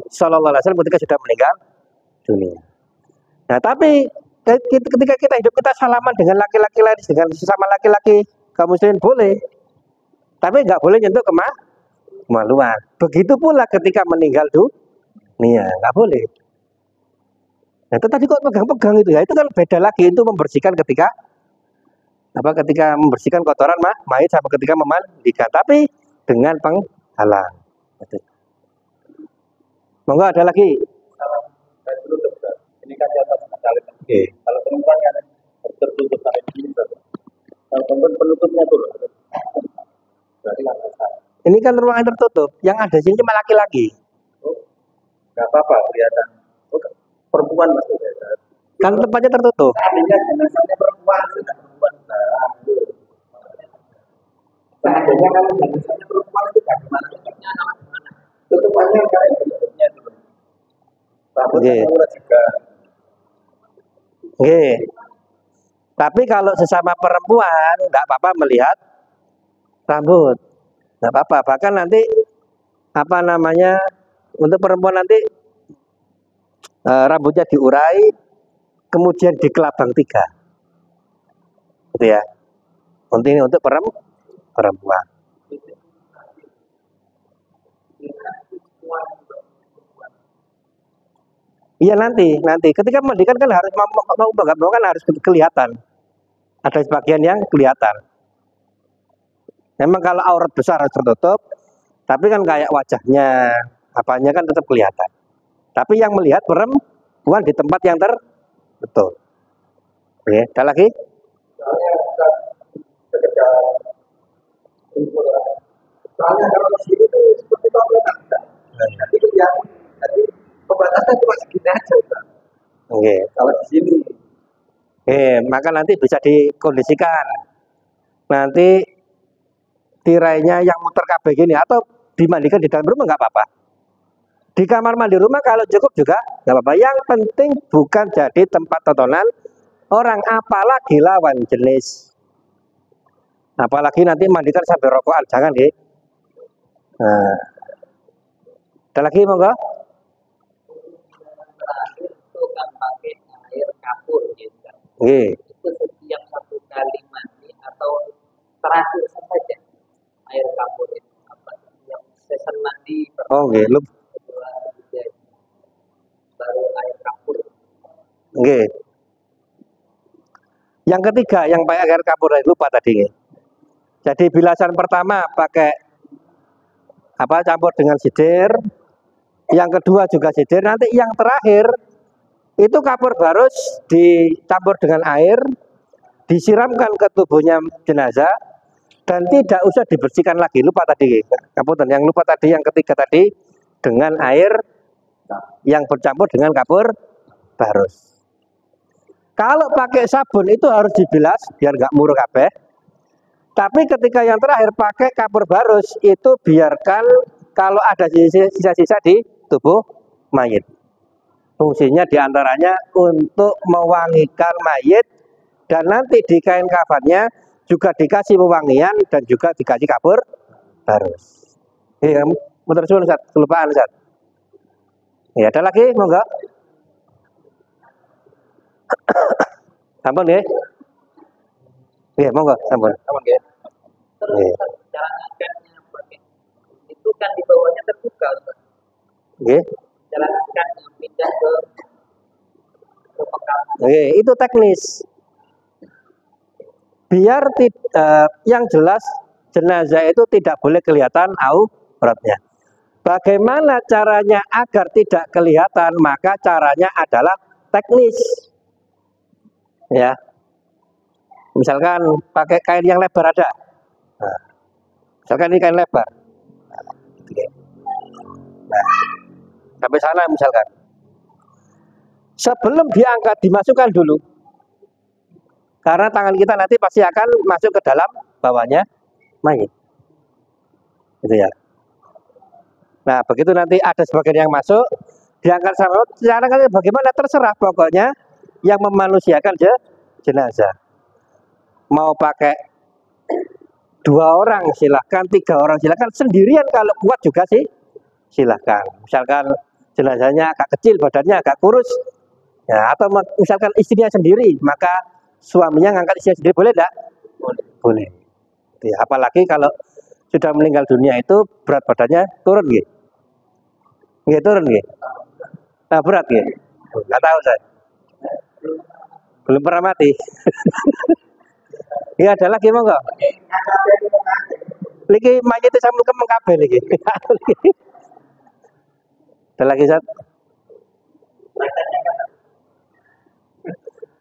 Shallallahu Alaihi Wasallam ketika sudah meninggal dunia. Nah, tapi ketika kita hidup, kita salaman dengan laki-laki lain, dengan sesama laki-laki kaum muslimin boleh, tapi nggak boleh nyentuh kemaluan. Begitu pula ketika meninggal dunia, nggak boleh. Nah, itu tadi kok pegang-pegang itu ya, itu kan beda lagi. Itu membersihkan ketika membersihkan kotoran mayit sama ketika memandikan, tapi dengan penghalang. Monggo ada lagi. Ini kan kalau perempuan kan tertutup Kalau penutupnya tuh loh. Berarti nggak masalah. Ini kan ruangan tertutup, yang ada di sini cuma laki-laki. Oh, nggak apa-apa kelihatan. Oh, perempuan maksudnya. Kan tempatnya tertutup. Seandainya jenazahnya perempuan, sudah perempuan. Nah, itu. Seandainya kalau jenazahnya perempuan itu bagaimana? Tutupnya mana? Tutupannya kayak tutupnya dulu. Rambutnya urat juga. Oke. Tapi kalau sesama perempuan nggak apa-apa melihat rambut, nggak apa-apa. Bahkan nanti apa namanya untuk perempuan nanti rambutnya diurai, kemudian dikelabang 3, gitu ya. Untuk ini untuk perempuan. Iya nanti ketika mandikan kan harus mau kan harus kelihatan. Ada sebagian yang kelihatan. Memang kalau aurat besar harus tertutup, tapi kan kayak wajahnya, apanya kan tetap kelihatan. Tapi yang melihat perempuan di tempat yang tertutup. Oke, ada lagi? Soalnya kalau di sini tuh seperti pemerintah. Nanti yang nanti pembatasan cuma segini aja. Oke. Kalau di sini. Maka nanti bisa dikondisikan. Nanti tirainya yang muter kabeh gini atau dimandikan di dalam rumah nggak apa-apa. Di kamar mandi rumah kalau cukup juga nggak apa-apa. Yang penting bukan jadi tempat tontonan orang, apalagi lawan jenis. Apalagi nanti mandikan sampai rokokan, jangan deh. Nah, ada lagi monggo? Terakhir itu kan pakai air kapur gitu. Itu setiap 1 kali mandi atau terakhir saja air kapur itu apa yang season mandi pertama, kedua, ketiga, baru air kapur. Yang ketiga yang pakai air kapur lupa tadi. Jadi bilasan pertama pakai apa campur dengan sidir, yang kedua juga sidir, nanti yang terakhir itu kapur barus dicampur dengan air, disiramkan ke tubuhnya jenazah dan tidak usah dibersihkan lagi. Lupa tadi, kaputan yang lupa tadi yang ketiga tadi dengan air yang bercampur dengan kapur barus. Kalau pakai sabun itu harus dibilas biar nggak muruk kabeh. Tapi ketika yang terakhir pakai kapur barus itu biarkan kalau ada sisa-sisa di tubuh mayit. Fungsinya diantaranya untuk mewangikan mayit dan nanti di kain kafannya juga dikasih pewangian dan juga dikasih kapur barus. Iya, muter suwun Ustaz, kelupaan Ustaz. Ya, ada lagi monggo. Sampun nggih. Iya, monggo, sampun. Sampun nggih. Terus cara ngangkatnya pakai itu kan di bawahnya terbuka Ustaz. Nggih. Cara ngangkatnya pindah ke pekarangan. Itu teknis. Biar yang jelas jenazah itu tidak boleh kelihatan auratnya. Bagaimana caranya agar tidak kelihatan? Maka caranya adalah teknis. Ya. Misalkan pakai kain yang lebar ada. Nah, misalkan ini kain lebar. Nah, sampai sana misalkan. Sebelum diangkat dimasukkan dulu. Karena tangan kita nanti pasti akan masuk ke dalam bawahnya mayit. Gitu ya. Nah, begitu nanti ada sebagian yang masuk, diangkat sama cara bagaimana terserah pokoknya yang memanusiakan jenazah. Mau pakai 2 orang silahkan, 3 orang silahkan, sendirian kalau kuat juga sih silahkan. Misalkan jenazahnya agak kecil, badannya agak kurus, ya, atau misalkan istrinya sendiri, maka suaminya ngangkat istrinya sendiri, boleh enggak? Boleh. Ya, apalagi kalau sudah meninggal dunia itu berat badannya turun gitu. Nggih turun nggih. Nah, berat nggih. Enggak tahu saya. Belum pernah mati. Iya, ada lagi monggo. Lagi mayit itu sambil kemeng kabeh lagi. Ada lagi Zat?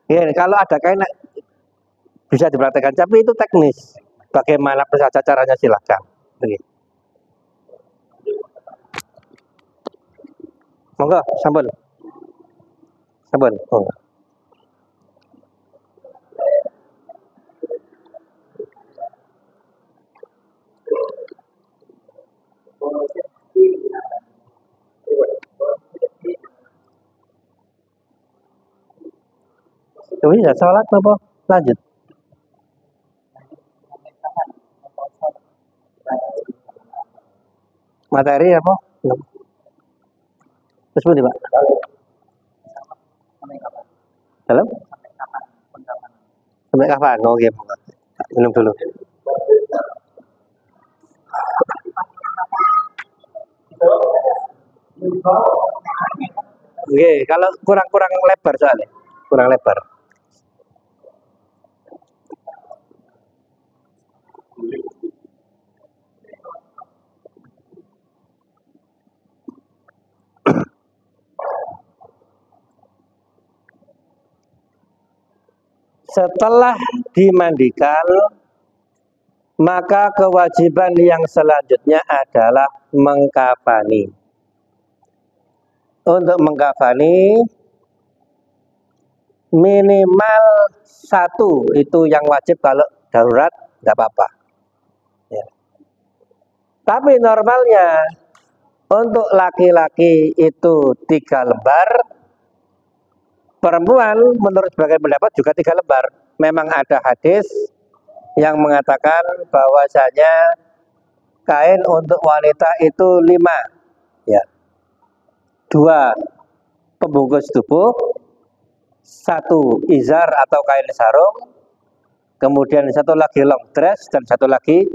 Ya, kalau ada kain Bisa dipraktekkan, tapi itu teknis. Bagaimana saja caranya silahkan. Begini. Monggo, sampun. Sampun. Monggo. Ya sholat apa? Lanjut. Materi apa? Terus pundi, Pak? Dalam? Sampai kapan? Oke, minum dulu. Oke, kalau kurang lebar soalnya. Kurang lebar. Setelah dimandikan, maka kewajiban yang selanjutnya adalah mengkafani. Untuk mengkafani minimal 1 itu yang wajib, kalau darurat nggak apa-apa. Ya. Tapi normalnya untuk laki-laki itu 3 lembar, perempuan menurut sebagian pendapat juga 3 lembar. Memang ada hadis yang mengatakan bahwasanya kain untuk wanita itu 5, ya, 2 pembungkus tubuh, 1 izar atau kain sarung, kemudian 1 lagi long dress, dan 1 lagi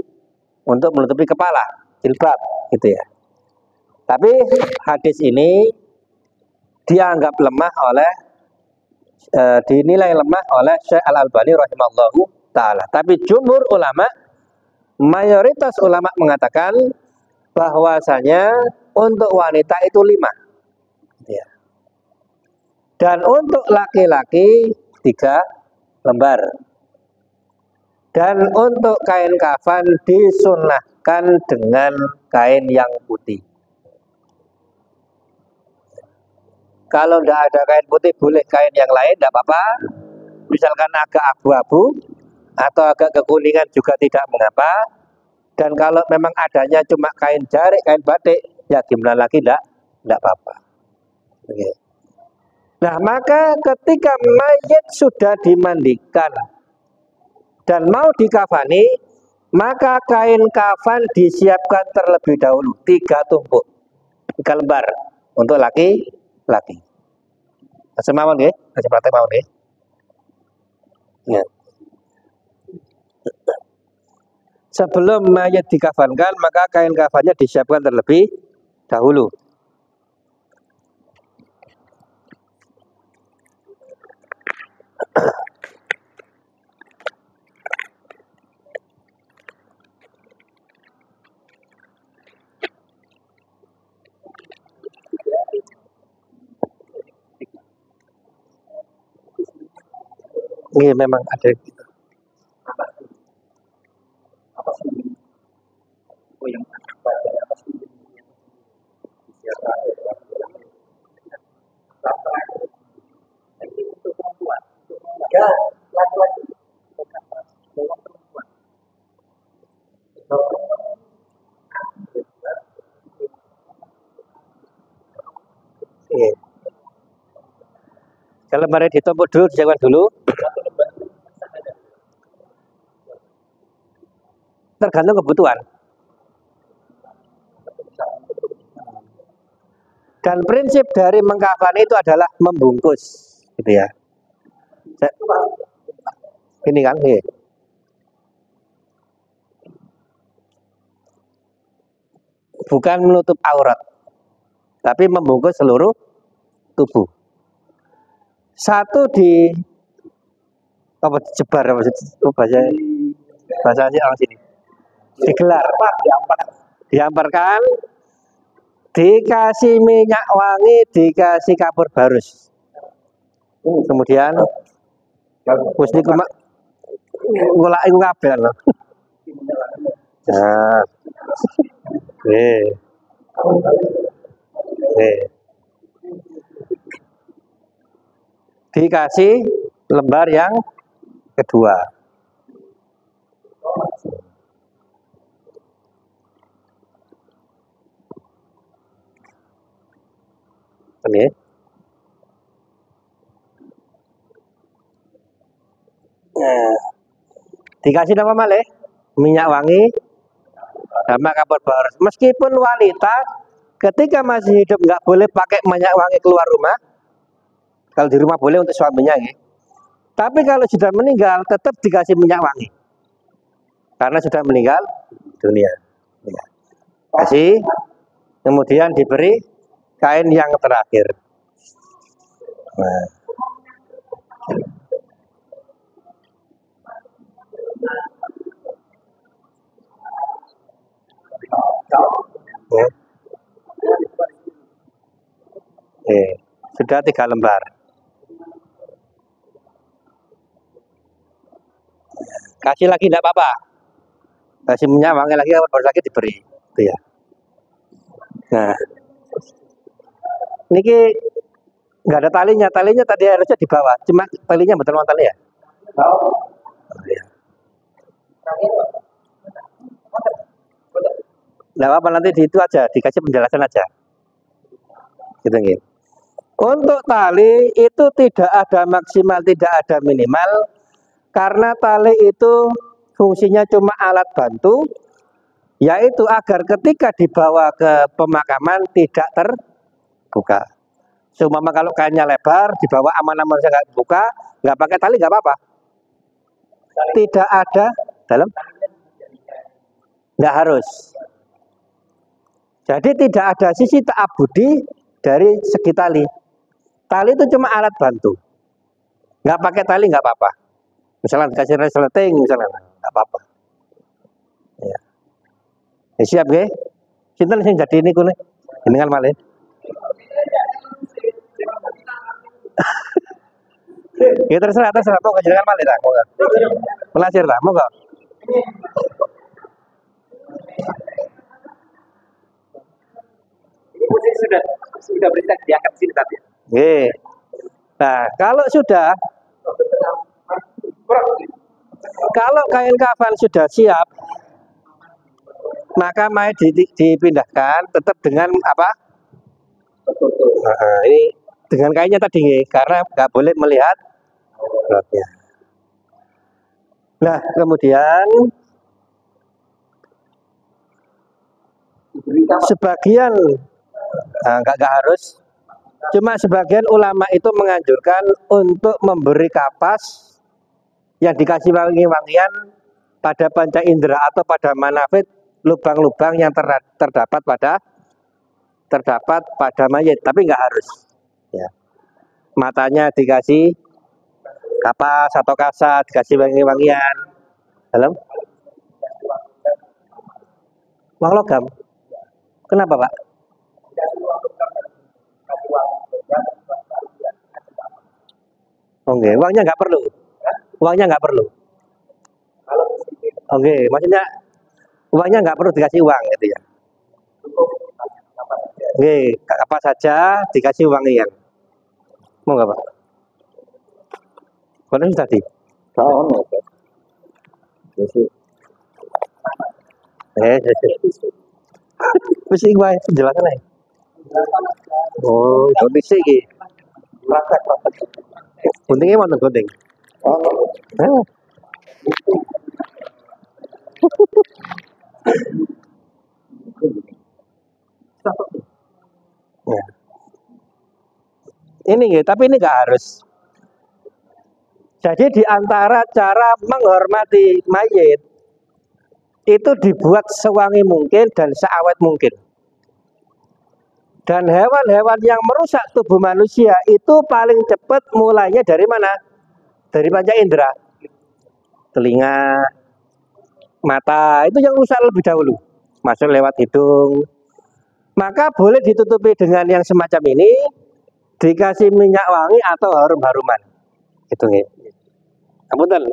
untuk menutupi kepala, jilbab, gitu ya. Tapi hadis ini dianggap lemah oleh dinilai lemah oleh Syekh Al-Albani rahimahullahu ta'ala. Tapi jumhur ulama, mayoritas ulama mengatakan bahwasanya untuk wanita itu 5, ya. Dan untuk laki-laki 3 lembar. Dan untuk kain kafan disunnahkan dengan kain yang putih. Kalau tidak ada kain putih, boleh kain yang lain, tidak apa-apa. Misalkan agak abu-abu atau agak kekuningan juga tidak mengapa. Dan kalau memang adanya cuma kain jarik, kain batik, ya gimana lagi, tidak apa-apa. Oke. Nah, maka ketika mayit sudah dimandikan dan mau dikafani, maka kain kafan disiapkan terlebih dahulu 3 tumpuk, 3 lembar untuk laki-laki. Semawon nggih, aja praktek mawon nggih. Ya. Sebelum mayat dikafankan, maka kain kafannya disiapkan terlebih dahulu. Ini memang ada gitu. Apa sih? Oh, yang apa sih? Untuk perempuan, ya, laki-laki, bukan perempuan. Kalau mari ditumpuk dulu, disiapkan dulu. Tergantung kebutuhan. Dan prinsip dari mengkafani itu adalah membungkus, gitu ya. Ini kan, nih. Bukan menutup aurat, tapi membungkus seluruh tubuh. 1 di apa jebar apa bahasanya orang sini. Digelar, diamparkan, dikasih minyak wangi, dikasih kapur barus. Kemudian Golak iku kabeh lho. Nah. Dikasih lembar yang kedua. Oke. Nah, dikasih nama malih minyak wangi sama kapur baros. Meskipun wanita ketika masih hidup nggak boleh pakai minyak wangi keluar rumah. Kalau di rumah boleh untuk suaminya, ya. Tapi kalau sudah meninggal tetap dikasih minyak wangi karena sudah meninggal dunia. Ya. Kasih, kemudian diberi kain yang terakhir. Nah. Sudah 3 lembar. Kasih lagi tidak apa-apa. Kasih minyak wangi lagi, baru lagi diberi. Itu ya. Nah, niki nggak ada talinya. Talinya tadi harusnya di bawah. Cuma talinya betul tali ya. Nggak apa-apa, nanti di itu aja dikasih penjelasan aja. Gitu nih. Untuk tali itu tidak ada maksimal, tidak ada minimal, karena tali itu fungsinya cuma alat bantu, yaitu agar ketika dibawa ke pemakaman tidak terbuka. Seumpama kalau kainnya lebar, dibawa aman-aman saja nggak buka, nggak pakai tali nggak apa-apa. Tidak ada dalam, nggak harus. Jadi tidak ada sisi ta'abudi dari segi tali. Tali itu cuma alat bantu. Nggak pakai tali nggak apa-apa. Misalnya dikasih resleting misalnya, nggak apa-apa. Ya. Siap nggih? Sinten sing jadi ini kune? Jenengan malih. Ya terserah mau jenengan malih ta, monggo. Melasir ta, monggo. Sudah berita diangkat sini tadi. Nah, kalau sudah, kalau kain kafan sudah siap, maka mayat dipindahkan tetap dengan apa? Nah, ini dengan kainnya tadi, karena nggak boleh melihat rotnya. Nah, kemudian sebagian, nggak harus, cuma sebagian ulama itu menganjurkan untuk memberi kapas yang dikasih wangi-wangian pada panca indera atau pada manafit, lubang-lubang yang terdapat pada mayit, tapi nggak harus. Ya. Matanya dikasih kapas atau kasat, dikasih wangi-wangian. Dalam? Uang logam. Kenapa, Pak? Oke, uangnya nggak perlu. Uangnya nggak perlu. Oke, maksudnya uangnya nggak perlu dikasih uang, gitu ya. Oke, apa saja dikasih wangian. Mau nggak, Pak? Kalau tadi? Mesti gue penjelasan aja. Oh, kondisi iki. Guntingnya mana gunting? Ya. Ini ya, tapi ini nggak harus. Jadi di antara cara menghormati mayit itu dibuat sewangi mungkin dan seawet mungkin. Dan hewan-hewan yang merusak tubuh manusia itu paling cepat mulainya dari mana? Dari panca indera. Telinga, mata, itu yang rusak lebih dahulu. Masuk lewat hidung. Maka boleh ditutupi dengan yang semacam ini, dikasih minyak wangi atau harum-haruman. Itu nih. Apunten.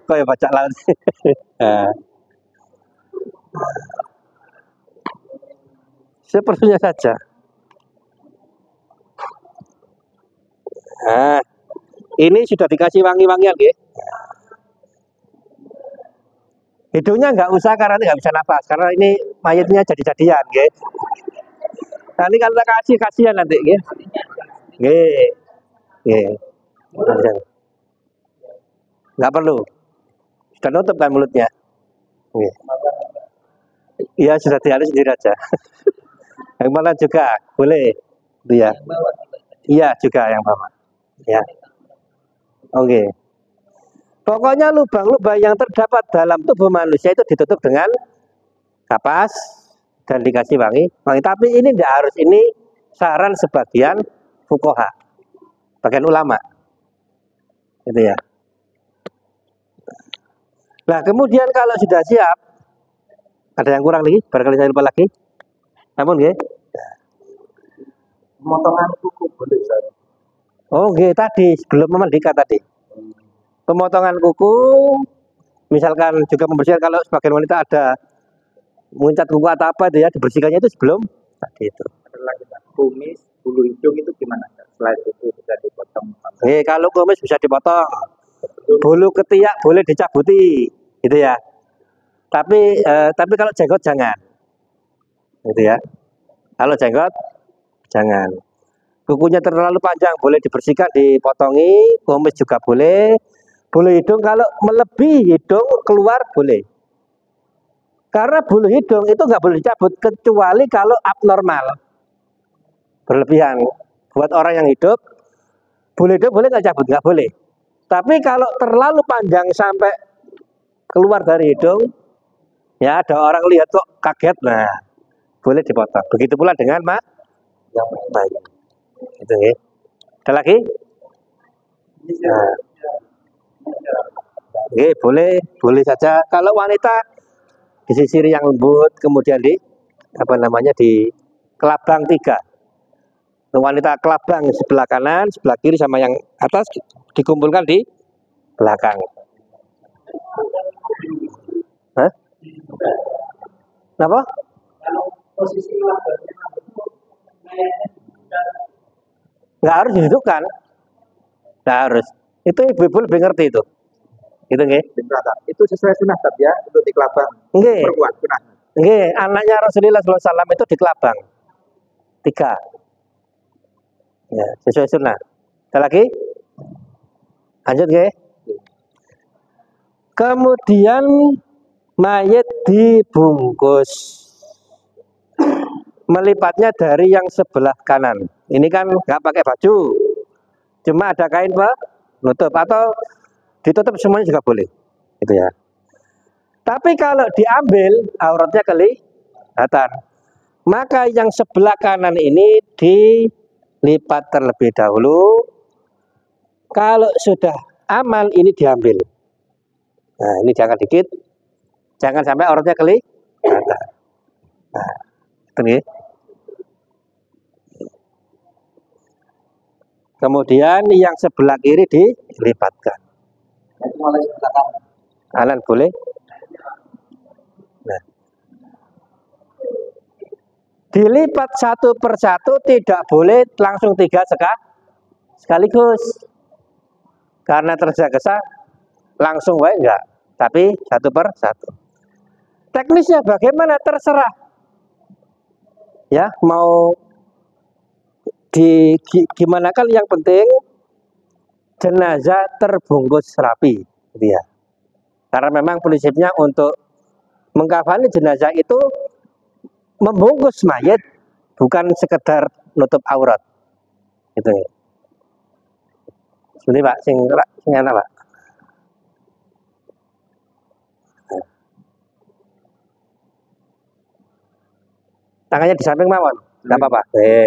Kok ya bajak laut. Nah, sepertinya saja. Nah, ini sudah dikasih wangi-wangian, gitu. Hidungnya nggak usah karena nggak bisa napas, karena ini mayatnya jadi-jadian, gitu. Nanti kalau kita kasihan nanti, gitu. Nggak perlu, sudah nutup kan mulutnya. Iya sudah dihalus sendiri aja. Yang mana juga boleh, itu ya. Iya juga yang bawah. Ya, oke. Pokoknya lubang-lubang yang terdapat dalam tubuh manusia itu ditutup dengan kapas dan dikasih wangi. Tapi ini tidak harus, ini saran sebagian fuqaha, bagian ulama, gitu ya. Nah kemudian kalau sudah siap, ada yang kurang lagi, barangkali saya lupa lagi. Namun, Pemotongan kuku boleh, Ustaz? Oh, tadi sebelum memandikan tadi. Pemotongan kuku, misalkan juga membersihkan kalau sebagian wanita ada mencat kuku atau apa itu ya, dibersihkannya itu sebelum tadi itu. Kumis, bulu hidung itu gimana? Selain itu bisa dipotong. Kalau kumis bisa dipotong, bulu ketiak boleh dicabuti, gitu ya. Tapi kalau jenggot jangan, gitu ya. Kalau jenggot jangan. Kukunya terlalu panjang boleh dibersihkan, dipotongi. Kumis juga boleh. Bulu hidung kalau melebihi hidung keluar boleh. Karena bulu hidung itu nggak boleh dicabut kecuali kalau abnormal, berlebihan. Buat orang yang hidup, bulu hidung boleh nggak cabut? Nggak boleh. Tapi kalau terlalu panjang sampai keluar dari hidung, ya ada orang lihat kok kaget, nah boleh dipotong. Begitu pula dengan yang baik. Itu ya. Ada lagi? Nah. Boleh saja. Kalau wanita disisir yang lembut, kemudian di kelabang 3. Wanita kelabang sebelah kanan, sebelah kiri sama yang atas dikumpulkan di belakang. Hah? Kenapa? Nggak harus didudukkan. Nggak harus. Itu ibu-ibu lebih ngerti itu. Gitu nggih. Itu sesuai sunnah ya untuk di kelabang. Nggih. Perempuan sunnah. Nggih, anaknya Rasulullah SAW itu di kelabang 3. Ya, sesuai sunnah. Ada lagi? Lanjut nggih. Kemudian mayit dibungkus. Melipatnya dari yang sebelah kanan. Ini kan nggak pakai baju, cuma ada kain penutup atau ditutup semuanya juga boleh, gitu ya. Tapi kalau diambil auratnya kelihatan, maka yang sebelah kanan ini dilipat terlebih dahulu. Kalau sudah aman ini diambil. Nah ini jangan dikit, jangan sampai auratnya kelihatan. Nah, ini. Kemudian yang sebelah kiri dilipatkan. Alan boleh. Nah. Dilipat satu persatu, tidak boleh langsung 3 sekaligus. Karena tergesa-gesa langsung enggak, tapi satu persatu. Teknisnya bagaimana terserah. Ya, mau gimana kan yang penting jenazah terbungkus rapi, gitu ya. Karena memang prinsipnya untuk mengkafani jenazah itu membungkus mayat, bukan sekedar nutup aurat, gitu ya. Sebenarnya Pak, sing ana Pak. Tangannya di samping mawon, nggak apa-apa.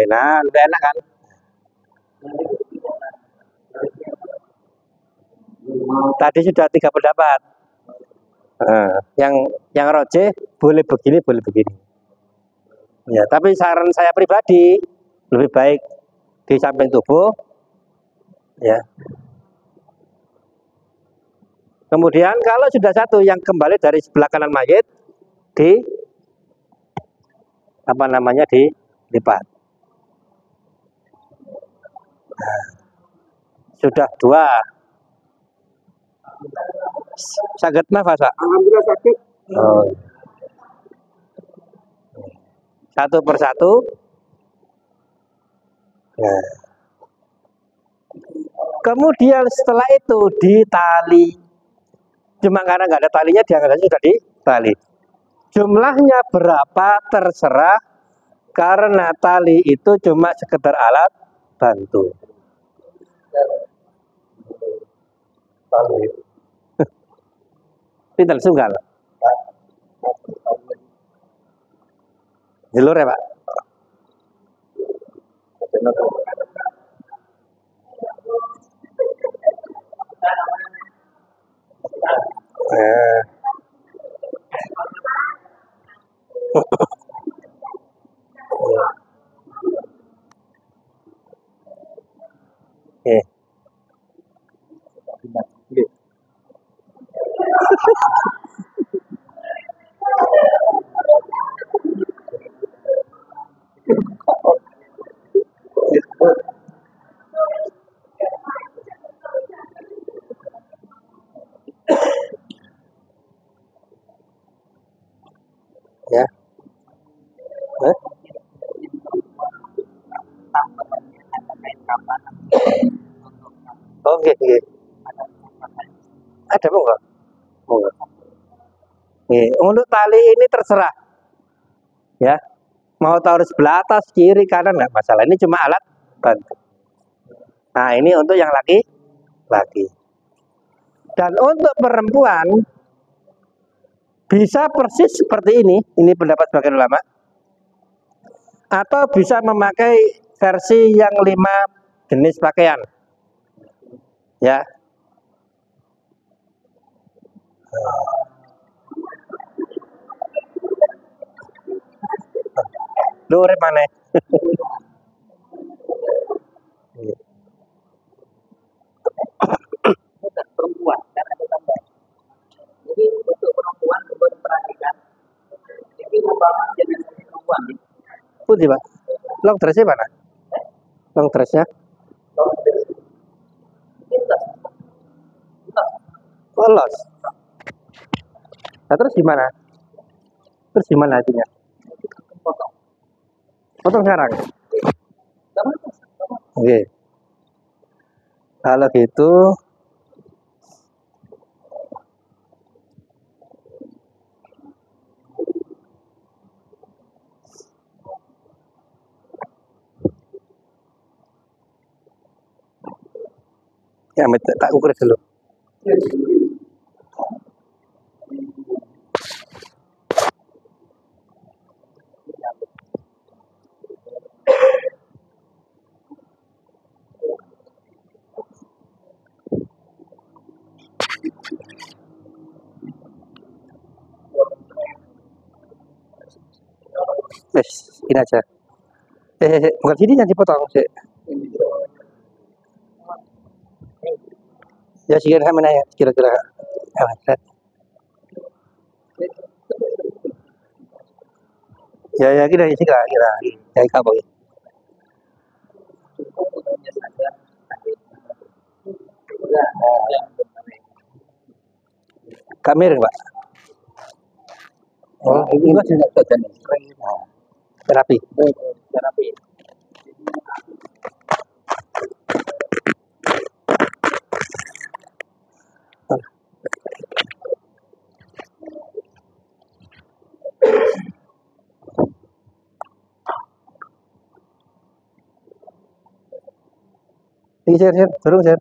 Nah, lebih enak kan? Tadi sudah 3 pendapat. Yang rojeh boleh begini, boleh begini. Ya, tapi saran saya pribadi lebih baik di samping tubuh, ya. Kemudian kalau sudah satu yang kembali dari sebelah kanan mayit di apa namanya dilipat. Nah, sudah dua. Sakit nafas, Pak? Alhamdulillah sakit. Oh. Satu persatu. Nah. Kemudian setelah itu ditali. Cuma karena nggak ada talinya, dia nggak sudah ditali. Jumlahnya berapa terserah, karena tali itu cuma sekedar alat bantu. Tali. Pinten sunggal. Jalur ya, Pak? Eh. Ya. Oke, oke. Ada enggak? Enggak. Untuk tali ini terserah. Ya. Mau taruh sebelah atas, kiri, kanan enggak masalah. Ini cuma alat bantu. Nah, ini untuk yang laki. Dan untuk perempuan bisa persis seperti ini pendapat sebagian ulama. Atau bisa memakai versi yang 5 jenis pakaian. Ya. Lu urip mana? Perempuan karena itu tambah. Jadi untuk perempuan untuk perhatikan. Jadi umpama jenis perempuan. Putih, Pak. Long dressnya mana? Long dressnya? Lolos. Nah, terus gimana? Terus gimana artinya? Potong sekarang. Oke. Kalau gitu ya, tak ukur dulu. Ini aja. Bukan sini yang dipotong sih. Ya sekian mana ya kira-kira. Ya kira ya kabel. Kamera, Pak. Oh, ini masih terapi. Ini share, turun share.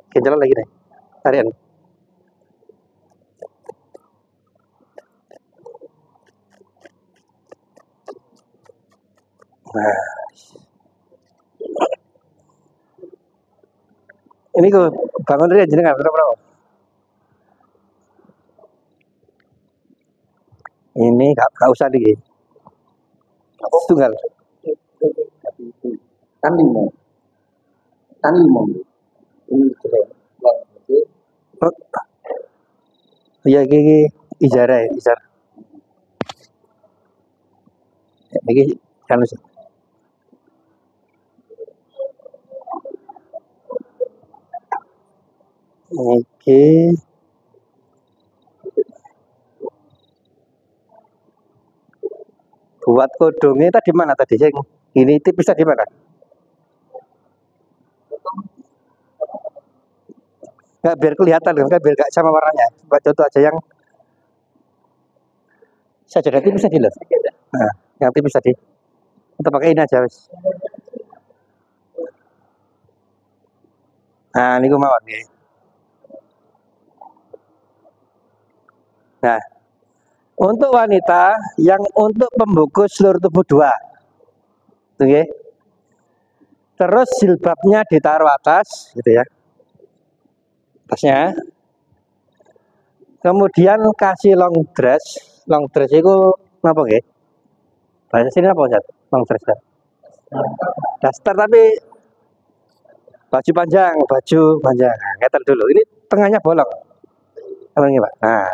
Oke, jalan lagi nih. Tarian. Nah. Ini kok bangun dari jenengan berapa? Gak usah di tunggal. Kan limo. Ini keren. Oh, iya gini izar. Iki kan oke. Buat kodongnya tadi mana tadi? Yang ini tipis tadi mana? Nggak biar kelihatan kan, biar nggak sama warnanya. Buat contoh aja yang sajadah tipis tadi loh. Nah, yang tipis tadi. Kita pakai ini aja wis. Nah, ini gue mawar nih. Nah, untuk wanita yang untuk pembungkus seluruh tubuh 2. Oke. Terus jilbabnya ditaruh atas gitu ya. Atasnya. Kemudian kasih long dress. Long dress itu apa nggih? Bahasa sini apa Ustaz? Long dress. Daster tapi baju panjang. Nah, ngetel dulu. Ini tengahnya bolong. Ini, Pak. Nah,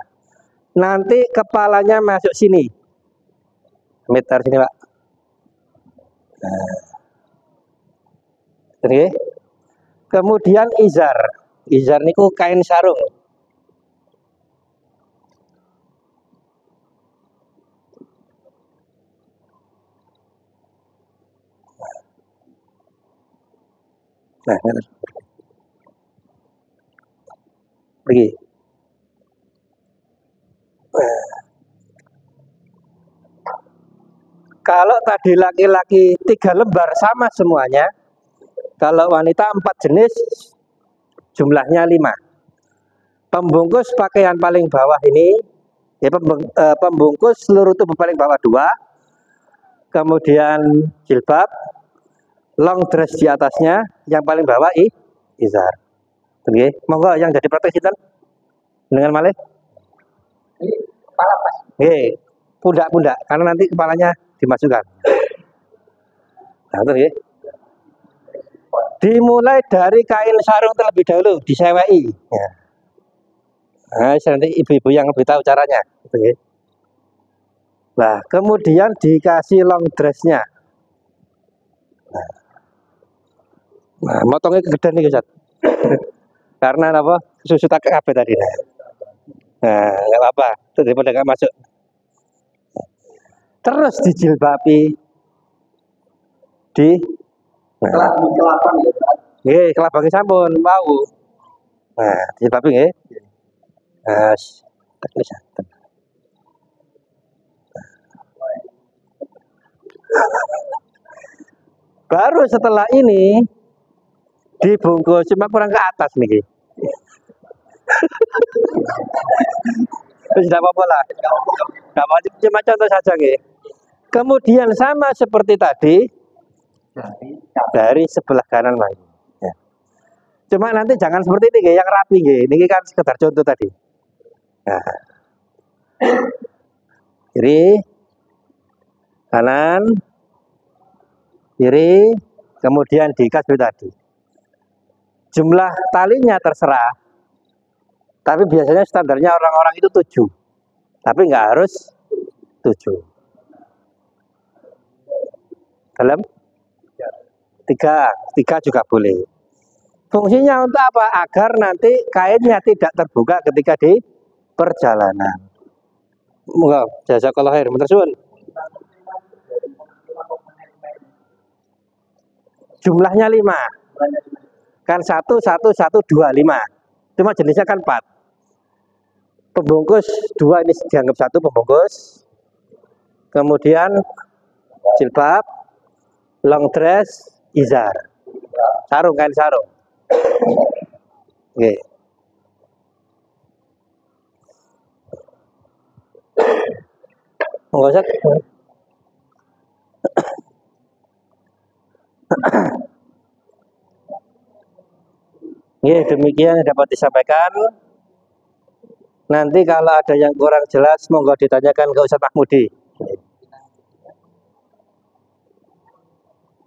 nanti kepalanya masuk sini. Meter sini, Pak. Nah. Oke. Kemudian izar. Izar niku kain sarung. Nah, pergi. Kalau tadi laki-laki 3 lembar sama semuanya, kalau wanita 4 jenis, jumlahnya 5. Pembungkus pakaian paling bawah ini, ya pembungkus seluruh tubuh paling bawah 2, kemudian jilbab, long dress di atasnya, yang paling bawah izar. Oke, monggo yang jadi proteksi dengan malih. Ini kepala pas. Pundak, karena nanti kepalanya dimasukkan. Nah, itu dimulai dari kain sarung terlebih dahulu, disewei. Ya. Nah, nanti ibu-ibu yang lebih tahu caranya. Gitu, nah, kemudian dikasih long dressnya. Nah, motongnya kegedean nih Ustaz. Karena apa? Susu tak kabeh tadi. Nah, nggak apa-apa. Itu daripada nggak masuk. Terus dijilbabi di Kelabang ya, Pak. nggih, kelabange sampun wau. Nah, dijilbabi nggih. Nah, baru setelah ini dibungkus, cuma kurang ke atas nih. Tidak apa-apa lah. Nggak apa, cuma contoh saja nih. Kemudian sama seperti tadi dari sebelah kanan lagi. Ya. Cuma nanti jangan seperti ini, yang rapi ini kan sekedar contoh tadi. Nah. Kiri, kanan, kiri, kemudian diikat seperti tadi. Jumlah talinya terserah, tapi biasanya standarnya orang-orang itu 7, tapi nggak harus 7. Dalam 3 juga boleh. Fungsinya untuk apa? Agar nanti kainnya tidak terbuka ketika di perjalanan. Enggak, jazakallahu khair. Matur suwun. Jumlahnya 5. Kan 1, 1, 1, 2, 5. Cuma jenisnya kan 4. Pembungkus 2 ini dianggap 1 pembungkus. Kemudian jilbab, long dress, izar. Sarung, kain sarung. Oke. Monggo Ustaz. Ya, demikian yang dapat disampaikan. Nanti kalau ada yang kurang jelas, monggo ditanyakan ke Ustaz Mahmudi.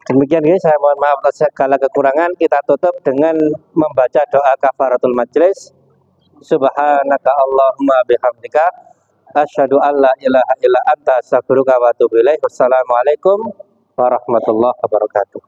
Demikian ya, saya mohon maaf atas segala kekurangan. Kita tutup dengan membaca doa kafaratul majlis. Subhanaka Allahumma bihamdika asyhadu an la ilaha illa anta astaghfiruka wa atubu ilaik. Wassalamualaikum warahmatullahi wabarakatuh.